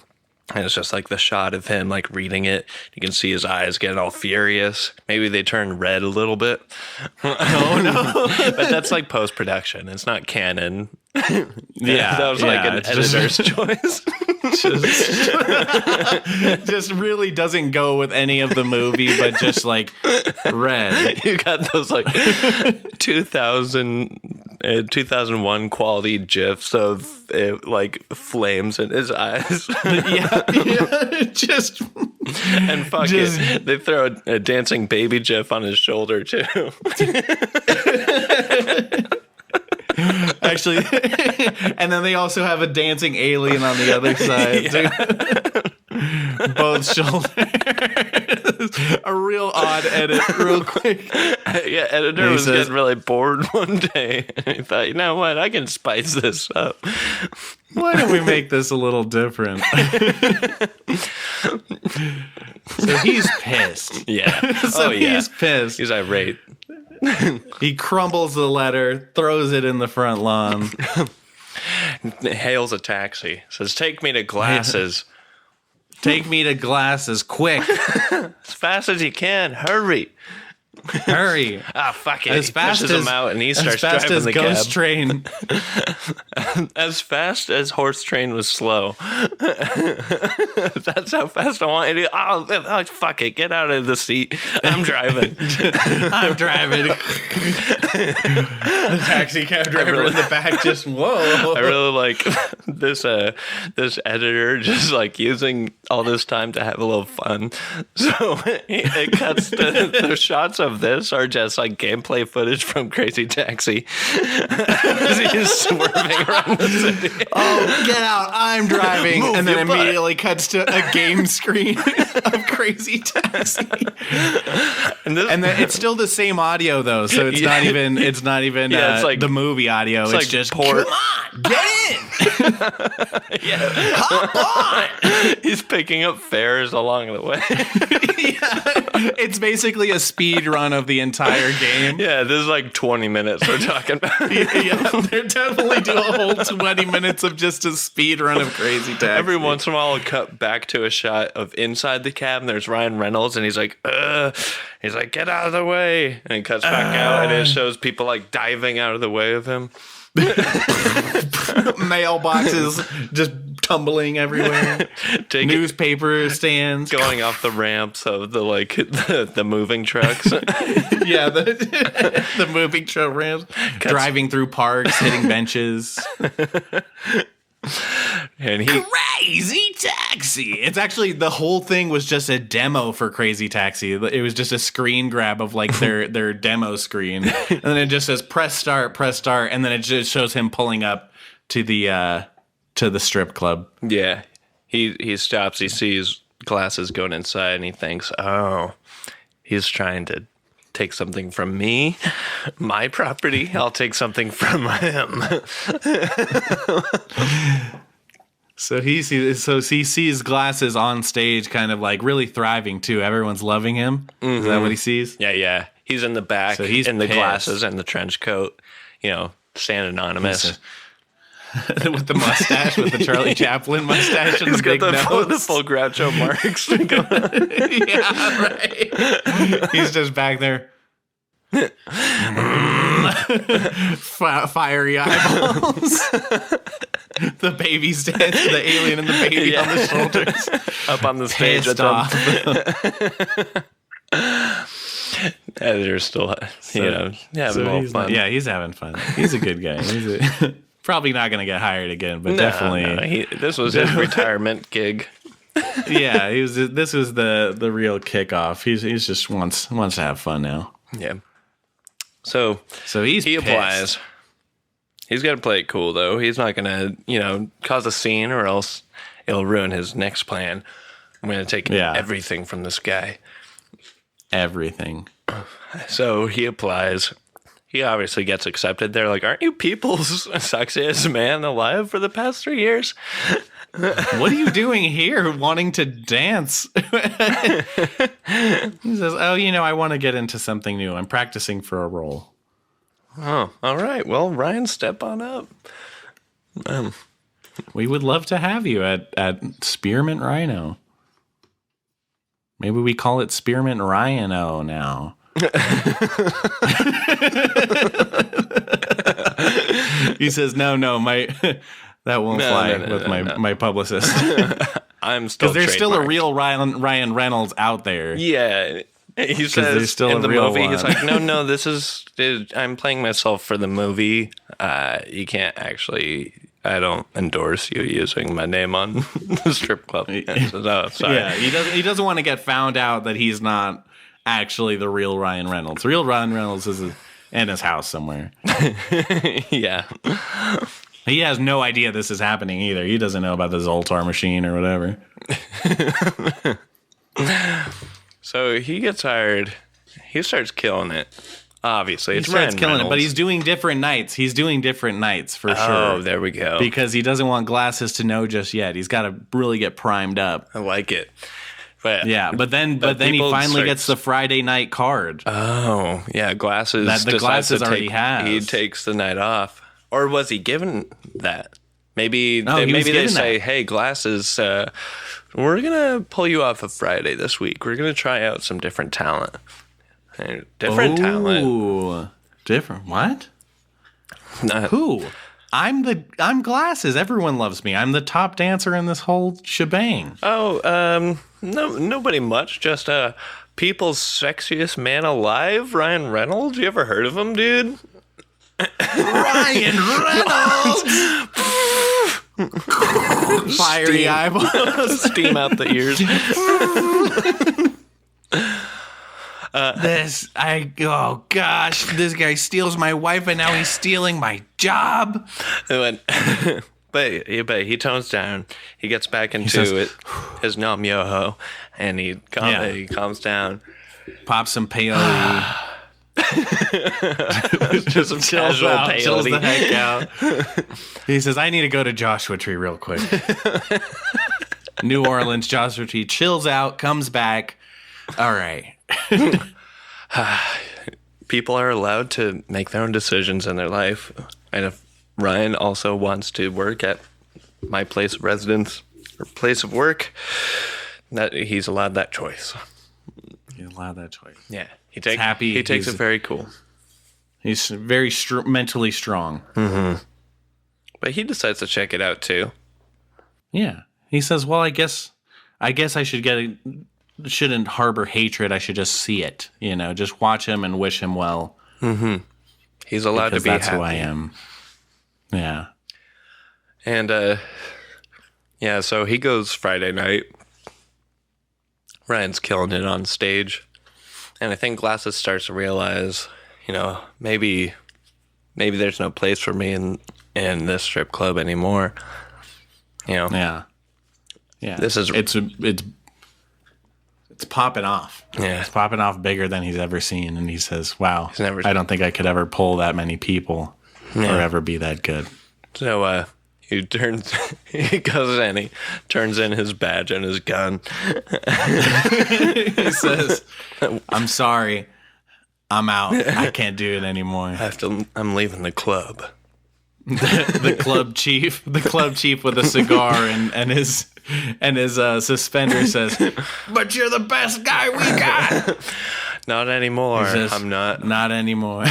And it's just like the shot of him like reading it. You can see his eyes getting all furious. Maybe they turn red a little bit.
Oh, no.
But that's like post-production. It's not canon.
Yeah.
That was like an editor's choice.
Just really doesn't go with any of the movie, but just like red.
You got those like 2001 quality GIFs of like flames in his eyes.
Yeah, just
And fuck it, they throw a dancing baby GIF on his shoulder too.
Actually, and then they also have a dancing alien on the other side. Both shoulders. A real odd edit, real quick.
Yeah, editor was getting really bored one day. And he thought, you know what, I can spice this up.
Why don't we make this a little different? So he's pissed.
Yeah.
He's pissed.
He's irate.
He crumbles the letter, throws it in the front lawn.
Hails a taxi. Says, take me to Glasses.
Take me to Glasses, quick.
As fast as you can. Hurry.
Hurry.
Ah, fuck it.
As
He
fast
pushes
as
him out and he starts
as fast
driving
as
the
Ghost
cab.
Train.
As fast as Horse Train was slow. That's how fast I want you to. Oh, fuck it. Get out of the seat. I'm driving.
I'm driving. The taxi cab driver in the back just, whoa.
I really like this editor just like using all this time to have a little fun. So it cuts to the shots of this are just like gameplay footage from Crazy Taxi. As he's swerving around the city.
Oh, get out. I'm driving.
Move
and then
your butt.
immediately cuts to a game screen of Crazy Taxi.
And
And then it's still the same audio though, so it's not even it's like the movie audio. It's
like
just
port.
come on, get in.
Hop on. He's picking up fares along the way.
Yeah. It's basically a speed run of the entire game.
Yeah, this is like 20 minutes we're talking about.
Yeah, they're definitely do a whole 20 minutes of just a speed run of Crazy Taxi.
Every once in a while, I'll cut back to a shot of inside the cab, and there's Ryan Reynolds, and he's like, get out of the way. And he cuts back out, and it shows people like diving out of the way of him.
Mailboxes just tumbling everywhere. Newspaper stands
going off the ramps of the moving trucks.
Yeah, the moving truck ramps, driving through parks, hitting benches.
And
Crazy Taxi. It's actually the whole thing was just a demo for Crazy Taxi. It was just a screen grab of like their demo screen, and then it just says press start, and then it just shows him pulling up to the strip club.
Yeah, he stops. He sees Glasses going inside, and he thinks, "Oh, he's trying to take something from me, my property. I'll take something from him."
So he sees Glasses on stage, kind of like really thriving too. Everyone's loving him. Mm-hmm. Is that what he sees?
Yeah. He's in the back,
so he's
in the
pissed.
glasses and the trench coat. Staying anonymous.
With the mustache, with the Charlie Chaplin mustache and
He's
the big
got
nose.
the full Groucho Marx.
Yeah, right. He's just back there. Fiery eyeballs. The baby's dead. The alien and the baby on the shoulders.
Up on the stage with them. Editor's still, having a little fun.
He's having fun. He's a good guy. He's probably not going to get hired again, but definitely.
This was his retirement gig.
Yeah, this was the real kickoff. He's just wants to have fun now.
Yeah. So he
pissed.
applies. He's got to play it cool though. He's not going to cause a scene, or else it'll ruin his next plan. I'm going to take everything from this guy.
Everything.
So he applies. He obviously gets accepted. They're like, "Aren't you people's sexiest man alive for the past 3 years?"
What are you doing here wanting to dance? He says, "Oh, I want to get into something new. I'm practicing for a role."
Oh, all right. Well, Ryan, step on up.
We would love to have you at Spearmint Rhino. Maybe we call it Spearmint Rhino now. He says, no, that won't fly with my publicist.
I'm still
because there's still a
trademarked.
real Ryan Reynolds out there.
Yeah. He says
there's still
in the
a real
movie,
one.
he's like, no, I'm playing myself for the movie. You can't actually I don't endorse you using my name on the strip club. And he says, oh, sorry.
Yeah, he doesn't want to get found out that he's not actually the real Ryan Reynolds. The real Ryan Reynolds is in his house somewhere.
Yeah.
He has no idea this is happening either. He doesn't know about the Zoltar machine or whatever.
So he gets hired. He starts killing it. Obviously,
He starts killing it, but he's doing different nights. He's doing different nights for sure.
Oh, there we go.
Because he doesn't want Glasses to know just yet. He's got to really get primed up.
I like it. But
Yeah, but then he finally gets the Friday night card.
Oh, yeah, Glasses.
That the Glasses already
has.
has.
He takes the night off, or was he given that? Maybe
No, he was
they
given
say,
that.
"Hey, Glasses, we're gonna pull you off of Friday this week. We're gonna try out some different talent." Different talent.
Ooh, different. What?
Not-
Who? I'm Glasses. Everyone loves me. I'm the top dancer in this whole shebang.
Oh, no, nobody much. Just people's sexiest man alive, Ryan Reynolds. You ever heard of him, dude?
Ryan Reynolds. Fiery eyeballs.
Steam out the ears.
Oh gosh, this guy steals my wife and now he's stealing my job.
But he tones down. He gets back into his nom yoho, and he calms down.
Pops some peyote.
Just some casual
Chills the
peyote.
heck out. He says, I need to go to Joshua Tree real quick. New Orleans, Joshua Tree, chills out, comes back. All right.
People are allowed to make their own decisions in their life. And if Ryan also wants to work at my place of residence or place of work, that he's allowed that choice.
He's allowed that choice.
Yeah. He takes it very cool.
He's very mentally strong.
Mm-hmm. But he decides to check it out too.
Yeah. He says, well, I guess I shouldn't harbor hatred. I should just see it, just watch him and wish him well.
Mm-hmm. He's allowed to be
that's
happy.
who I am. Yeah.
And, so he goes Friday night. Ryan's killing it on stage. And I think Glasses starts to realize, maybe there's no place for me in this strip club anymore.
Yeah. Yeah.
This is
it's popping off.
Yeah.
It's popping off bigger than he's ever seen. And he says, wow,
never-
I don't think I could ever pull that many people or ever be that good.
So he goes in, he turns in his badge and his gun.
He says, I'm sorry, I'm out. I can't do it anymore.
I'm leaving the club.
The club chief with a cigar and his suspender says, but you're the best guy we got.
Not anymore.
Says,
I'm not.
Not anymore.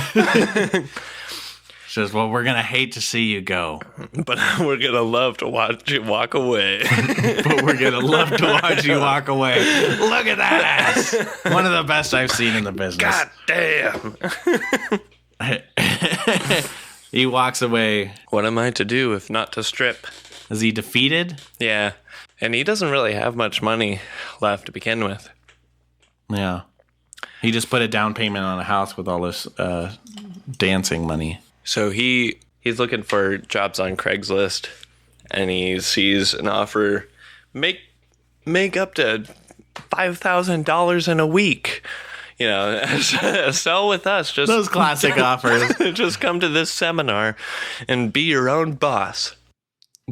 Says, well, we're going to hate to see you go.
But we're going to love to watch you walk away.
But we're going to love to watch you walk away. Look at that ass. One of the best I've seen in the business.
God damn.
He walks away.
What am I to do if not to strip?
Is he defeated?
Yeah. And he doesn't really have much money left to begin with.
Yeah. He just put a down payment on a house with all this dancing money.
So he's looking for jobs on Craigslist, and he sees an offer, make up to $5,000 in a week. Sell with us. Just
Those classic offers.
Just come to this seminar and be your own boss.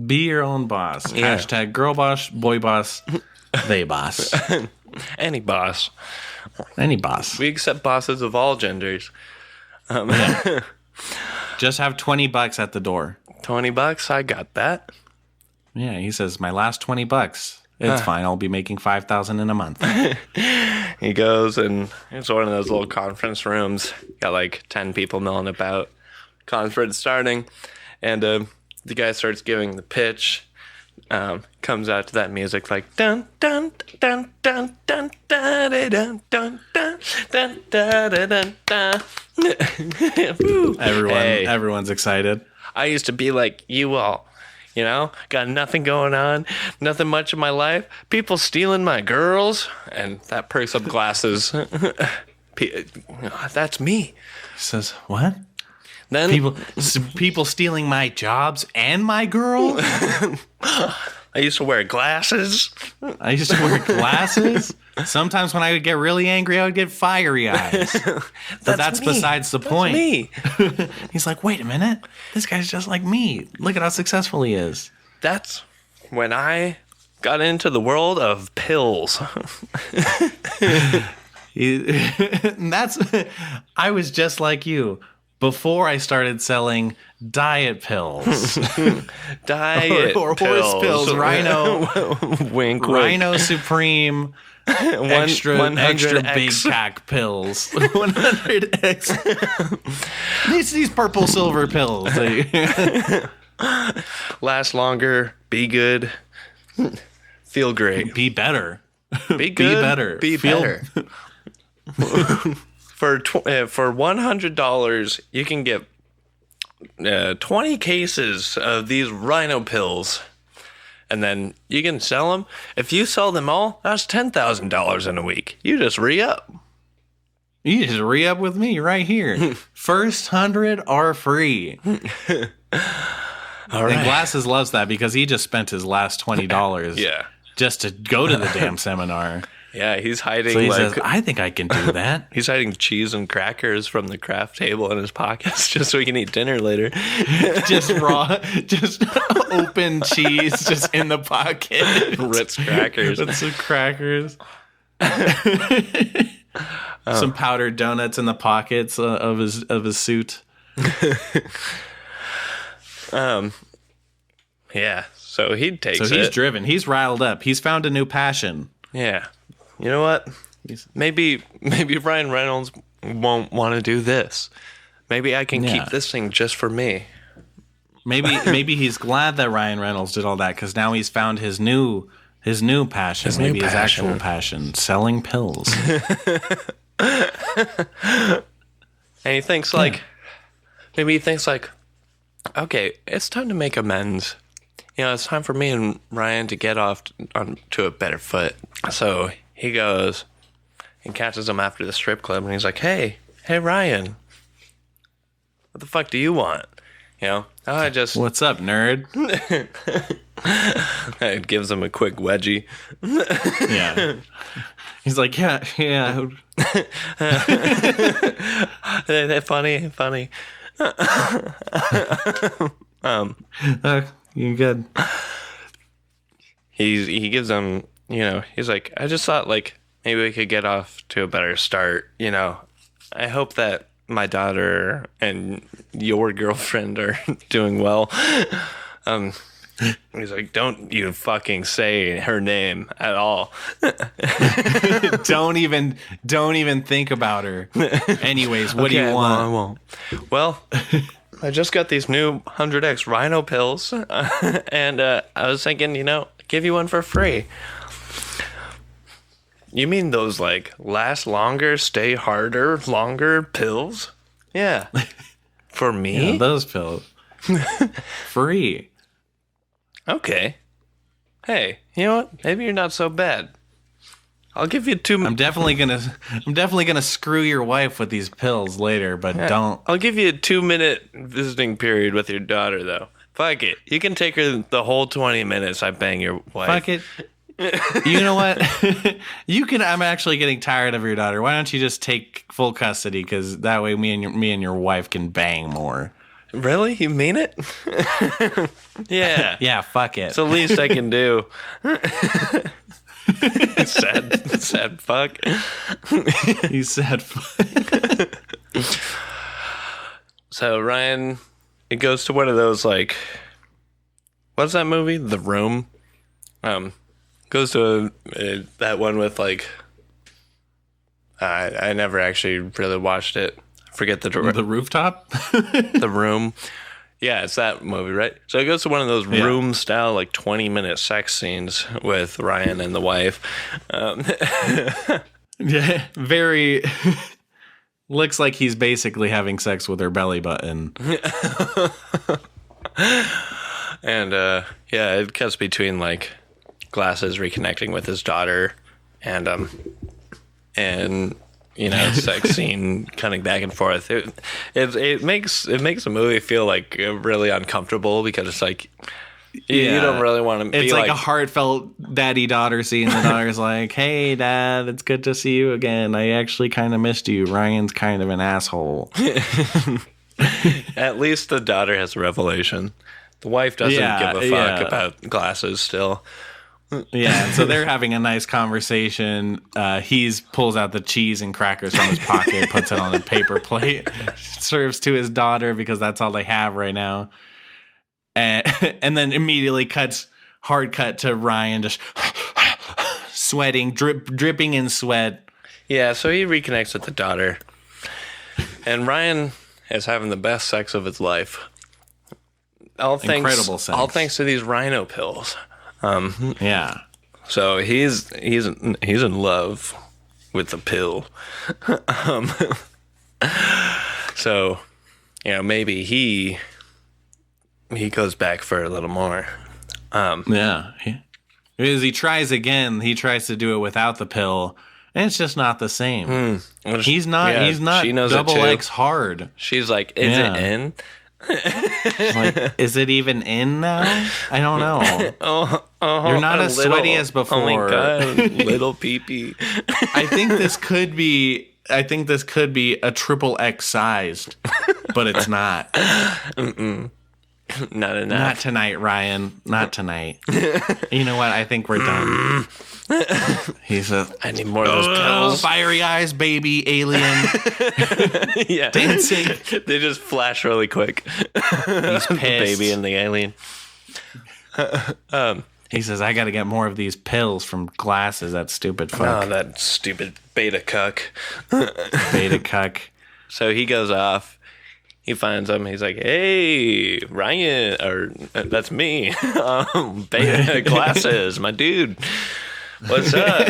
Be your own boss.
Yeah.
Hashtag girl boss, boy boss, they boss.
Any boss.
Any boss.
We accept bosses of all genders.
Just have $20 at the door.
$20, I got that.
Yeah, he says, my last $20. It's fine. I'll be making $5,000 in a month.
He goes, and it's one of those little conference rooms. Got like 10 people milling about. Conference starting, and the guy starts giving the pitch. Comes out to that music like dun dun dun dun dun dun dun dun dun dun dun dun dun.
Everyone's excited.
I used to be like you all. You know, got nothing going on, nothing much in my life. People stealing my girls, and that perks up glasses. That's me.
He says, what?
Then
People stealing my jobs and my girl?
I used to wear glasses.
I used to wear glasses. Sometimes when I would get really angry, I would get fiery eyes. But that's
me.
besides the point.
Me.
He's like, wait a minute. This guy's just like me. Look at how successful he is.
That's when I got into the world of pills.
I was just like you before I started selling diet pills.
Diet
or horse pills. Rhino.
Wink,
Rhino Supreme. Extra big pack pills. 100X. These purple silver pills.
Last longer. Be good. Feel great.
Be better.
Be good.
Be better.
Be better. For $100, you can get 20 cases of these Rhino pills. And then you can sell them. If you sell them all, that's $10,000 in a week. You just re-up.
You just re-up with me right here. First 100 are free.
All right.
And Glasses loves that because he just spent his last $20
Yeah.
just to go to the damn seminar.
Yeah, he's hiding
So he says, I think I can do that.
He's hiding cheese and crackers from the craft table in his pockets just so he can eat dinner later.
Just open cheese just in the pocket.
Ritz crackers.
With some crackers. Some powdered donuts in the pockets of his suit.
Yeah, so he takes it.
So he's driven. He's riled up. He's found a new passion.
Yeah. You know what? Maybe Ryan Reynolds won't want to do this. Maybe I can keep this thing just for me.
Maybe he's glad that Ryan Reynolds did all that because now he's found his new passion. His actual passion, selling pills.
And he thinks maybe he thinks okay, it's time to make amends. You know, it's time for me and Ryan to get off to a better foot. So he goes and catches him after the strip club, and he's like, hey, Ryan, what the fuck do you want? You know,
What's up, nerd?
It gives him a quick wedgie.
Yeah. He's like, yeah.
Funny.
You good?
He gives them, you know, he's like, I just thought maybe we could get off to a better start. You know, I hope that my daughter and your girlfriend are doing well. He's like, don't you fucking say her name at all.
Don't even think about her. Anyways, what do you want?
No, I won't. Well, I just got these new 100X Rhino pills, and I was thinking, you know, give you one for free. You mean those last longer, stay harder, longer pills? Yeah. For me?
Yeah, those pills. Free.
Okay. Hey, you know what? Maybe you're not so bad. I'll give you 2
I'm definitely gonna screw your wife with these pills later, but don't.
I'll give you a 2-minute visiting period with your daughter, though. Fuck it. You can take her the whole 20 minutes I bang your wife.
Fuck it. You know what? I'm actually getting tired of your daughter. Why don't you just take full custody? Because that way me and your wife can bang more.
Really? You mean it? Yeah.
Yeah, fuck it.
It's the least I can do. Sad fuck.
You said fuck.
So Ryan, it goes to one of those what's that movie? The Room. Goes to that one with I never actually really watched it. Forget the
rooftop.
The Room. Yeah, it's that movie, right? So it goes to one of those room style 20-minute sex scenes with Ryan and the wife.
Yeah, very. Looks like he's basically having sex with her belly button.
And yeah, it cuts between like Glasses reconnecting with his daughter, and you know, sex scene cutting back and forth. It makes the movie feel like really uncomfortable because it's like you don't really want to be
it's like a heartfelt daddy-daughter scene. The daughter's like, hey, Dad, it's good to see you again. I actually kind of missed you. Ryan's kind of an asshole.
At least the daughter has a revelation. The wife doesn't give a fuck about Glasses still.
Yeah, so they're having a nice conversation. He pulls out the cheese and crackers from his pocket, puts it on a paper plate, serves to his daughter because that's all they have right now. And then immediately hard cut to Ryan just sweating, dripping in sweat.
Yeah, so he reconnects with the daughter. And Ryan is having the best sex of his life.
Incredible sex.
All thanks to these rhino pills.
Yeah.
So he's in love with the pill. So, you know, maybe he goes back for a little more.
Yeah. Because he tries again. He tries to do it without the pill, and it's just not the same. He's not
she knows
double
it too.
X hard.
She's like, is it in?
Like, is it even in now? I don't know. You're not as sweaty as before.
Oh my God, little pee-pee.
I think this could be a triple X sized, but it's not.
Not enough.
Not tonight, Ryan. Not tonight. You know what? I think we're done. He says,
I need more of those pills.
Fiery eyes, baby, alien.
Yeah.
Dancing.
They just flash really quick.
He's pissed.
Baby and the alien.
He says, I got to get more of these pills from Glasses, that stupid fuck.
Oh, that stupid beta cuck.
Beta cuck.
So he goes off. He finds him. He's like, hey, Ryan, or that's me. Beta Glasses, my dude. What's up?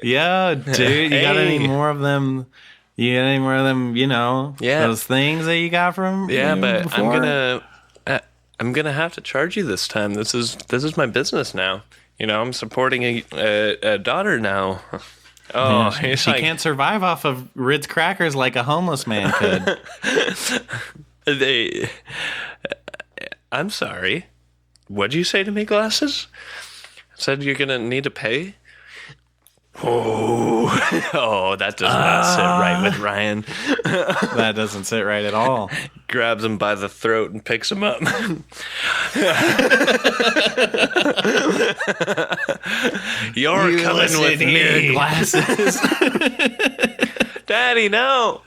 Yeah, dude, you got any more of them? You got any more of them, you know, those things that you got from
but
before?
I'm gonna have to charge you this time. This is my business now. You know, I'm supporting a daughter now. Oh,
yeah, she can't survive off of Ritz crackers like a homeless man could.
I'm sorry. What'd you say to me, Glasses? Said you're gonna need to pay? Oh, that does not sit right with Ryan.
That doesn't sit right at all.
Grabs him by the throat and picks him up. You're coming with me,
Glasses.
Daddy, no.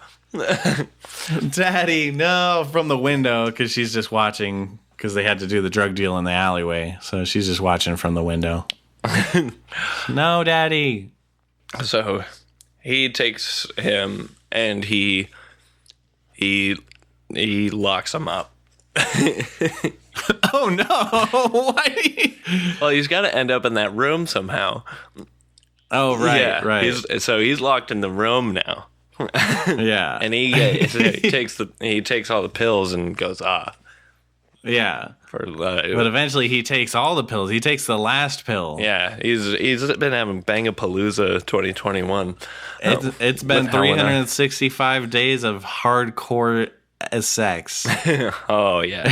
Daddy, no, from the window, because she's just watching, because they had to do the drug deal in the alleyway. So she's just watching from the window. No, Daddy.
So he takes him and he locks him up.
Oh no! Why?
Well, he's got to end up in that room somehow.
Oh right,
yeah,
right.
He's locked in the room now.
Yeah,
and he takes all the pills and goes off.
Yeah,
but
eventually he takes all the pills. He takes the last pill.
Yeah, he's been having Bangapalooza 2021.
It's been 365 days of hardcore sex.
Oh yeah,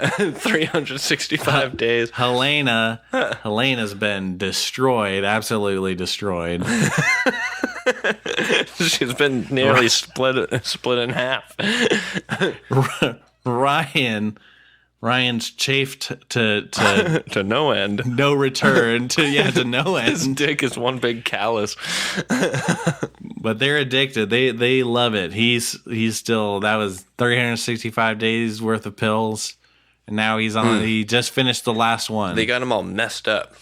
365 days.
Helena's been destroyed, absolutely destroyed.
She's been nearly split in half.
Ryan's chafed to
no end.
No return to no end.
His dick is one big callus.
But they're addicted. They love it. He's still, that was 365 days worth of pills. And now he's on he just finished the last one.
They got him all messed up.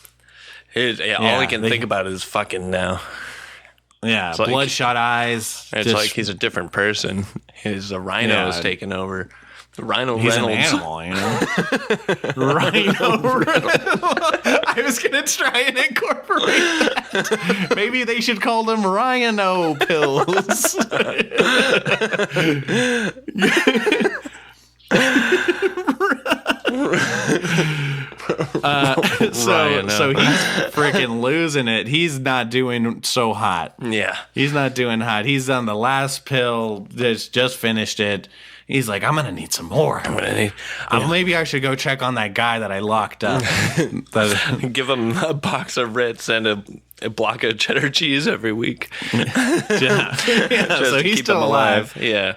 All he can think about is fucking now.
Yeah, it's bloodshot eyes.
It's like he's a different person. His rhino is taking over. Rhino
He's
Reynolds.
An animal, you know? Rhino Reynolds. I was going to try and incorporate that. Maybe they should call them Rhino pills. So he's freaking losing it. He's not doing so hot.
Yeah.
He's not doing hot. He's on the last pill. Just finished it. He's like, I'm gonna need some more. Maybe I should go check on that guy that I locked up.
Give him a box of Ritz and a block of cheddar cheese every week.
Yeah. So he's still alive.
Yeah.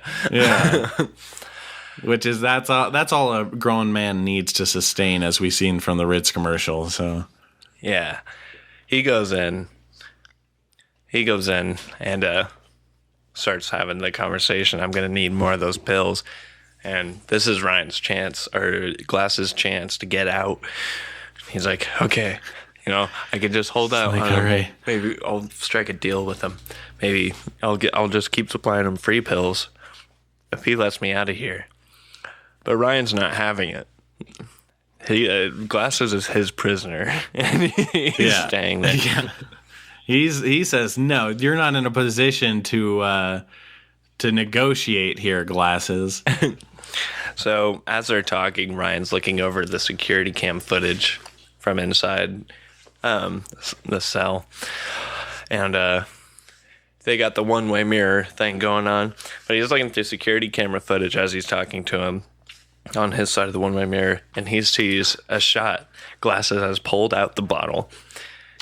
Which is that's all a grown man needs to sustain, as we've seen from the Ritz commercial. So
yeah, he goes in and starts having the conversation. I'm gonna need more of those pills, and this is Ryan's chance, or Glass's chance, to get out. He's like, okay, I could just hold out.
Like, all right.
Maybe I'll strike a deal with him. Maybe I'll just keep supplying him free pills if he lets me out of here. But Ryan's not having it. Glasses is his prisoner, and he's staying there.
Yeah. He says, no, you're not in a position to negotiate here, Glasses.
So as they're talking, Ryan's looking over the security cam footage from inside the cell, and they got the one-way mirror thing going on. But he's looking through security camera footage as he's talking to him on his side of the one-way mirror, and he sees a shot. Glasses has pulled out the bottle.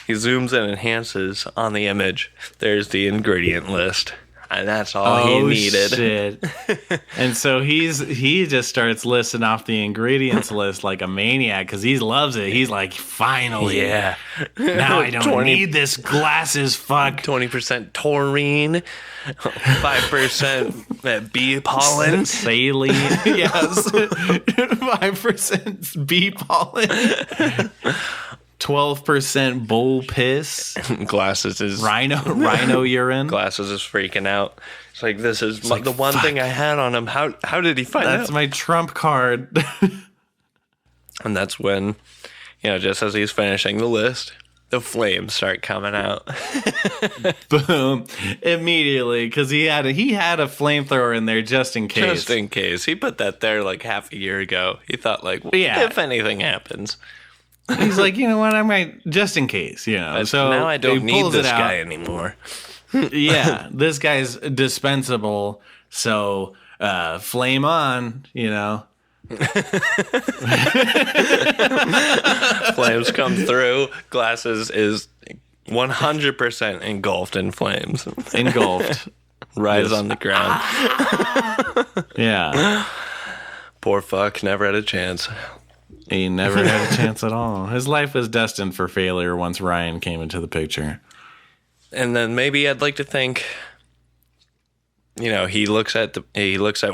He zooms and enhances on the image. There's the ingredient list. And that's all he needed.
Shit. And so he just starts listing off the ingredients list like a maniac because he loves it. He's like, finally.
Yeah.
Now I don't need this Glasses fuck.
20% taurine, 5% bee pollen.
Saline. Yes. 5% bee pollen. 12% bull piss.
Glasses is
rhino urine.
Glasses is freaking out. It's like, this is the one thing I had on him. How did he find out?
That's my trump card.
And that's when, just as he's finishing the list, the flames start coming out.
Boom! Immediately, because he had a flamethrower in there just in case.
Just in case. He put that there like half a year ago. He thought if anything happens.
He's like, you know what? I might, just in case, So
now I don't need this guy anymore.
Yeah, this guy's dispensable. So flame on,
Flames come through. Glasses is 100% engulfed in flames.
Engulfed.
Rides on the ground.
Yeah.
Poor fuck, never had a chance.
He never had a chance at all. His life was destined for failure once Ryan came into the picture.
And then maybe I'd like to think, he looks at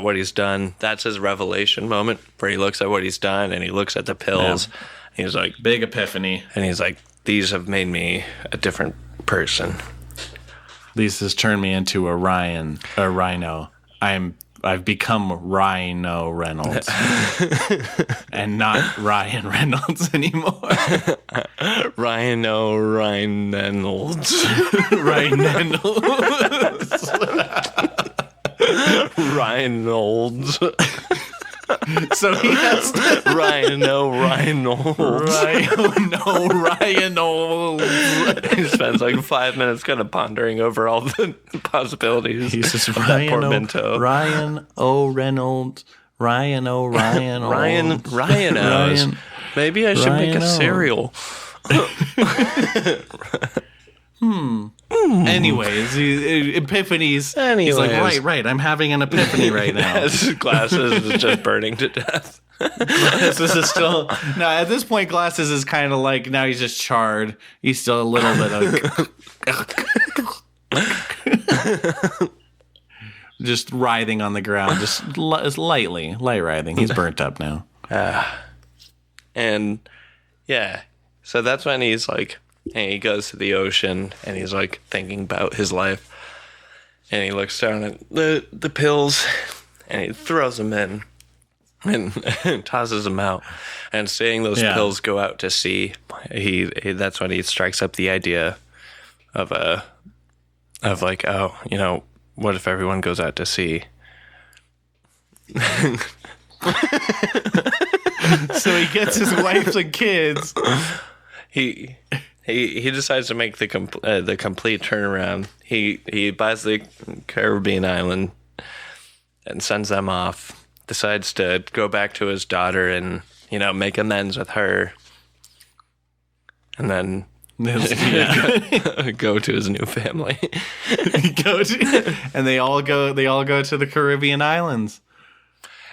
what he's done. That's his revelation moment, where he looks at what he's done and he looks at the pills.
Yeah.
And he's like,
big epiphany.
And he's like, these have made me a different person.
These has turned me into a rhino. I've become Rhino Reynolds and not Ryan Reynolds anymore.
Rhino Reynolds. Reynolds.
So he has to
Rhino Reynolds. He spends like 5 minutes kind of pondering over all the possibilities.
He's just
Ryan
Reynolds. Ryan.
Maybe I should make a cereal.
Anyways, epiphanies. He's like, right. I'm having an epiphany right now.
His Glasses is just burning to death.
Glasses is still now. At this point, Glasses is kind of like, now he's just charred. He's still a little bit of just writhing on the ground, just light writhing. He's burnt up now.
And yeah, so that's when he's like, and he goes to the ocean and he's like thinking about his life, and he looks down at the pills and he throws them in and tosses them out. And seeing those pills go out to sea, he that's when he strikes up the idea of like, what if everyone goes out to sea?
So he gets his wife and kids.
He decides to make the complete turnaround. He buys the Caribbean island and sends them off. Decides to go back to his daughter and make amends with her, and then go to his new family.
And they all go to the Caribbean islands.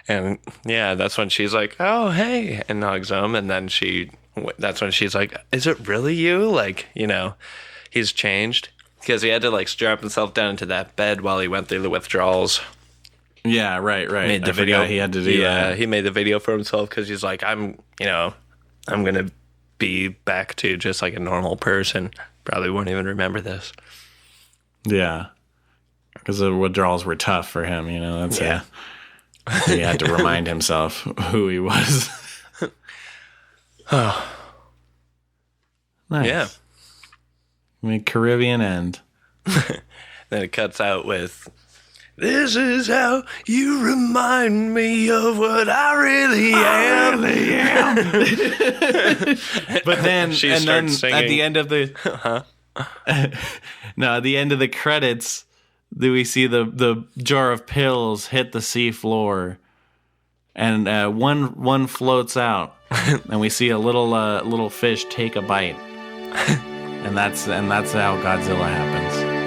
And that's when she's like, "Oh, hey," and hugs him. And then that's when she's like, "Is it really you?" Like, he's changed because he had to like strap himself down into that bed while he went through the withdrawals.
Yeah, right.
Made the video. He had to do that. He made the video for himself because he's like, I'm gonna be back to just like a normal person. Probably won't even remember this.
Yeah, because the withdrawals were tough for him. That's he had to remind himself who he was.
Oh,
nice.
Yeah.
Caribbean end.
Then it cuts out with, "This is how you remind me of what I really am."
But then,
She
and then
starts singing.
at the end of the at the end of the credits, do we see the jar of pills hit the sea floor, and one floats out, and we see a little fish take a bite, and that's how Godzilla happens.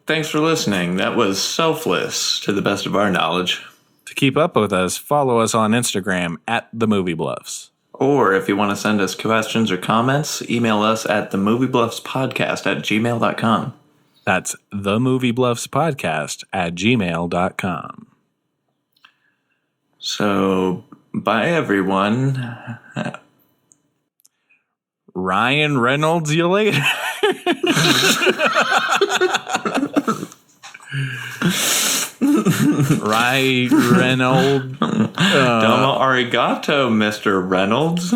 Thanks for listening. That was Selfless, to the best of our knowledge.
To keep up with us, follow us on Instagram at the Movie Bluffs.
Or if you want to send us questions or comments, email us at themoviebluffspodcast@gmail.com.
That's themoviebluffspodcast@gmail.com.
So, bye everyone.
Ryan Reynolds, you later. Reynolds.
Domo arigato, Mr. Reynolds.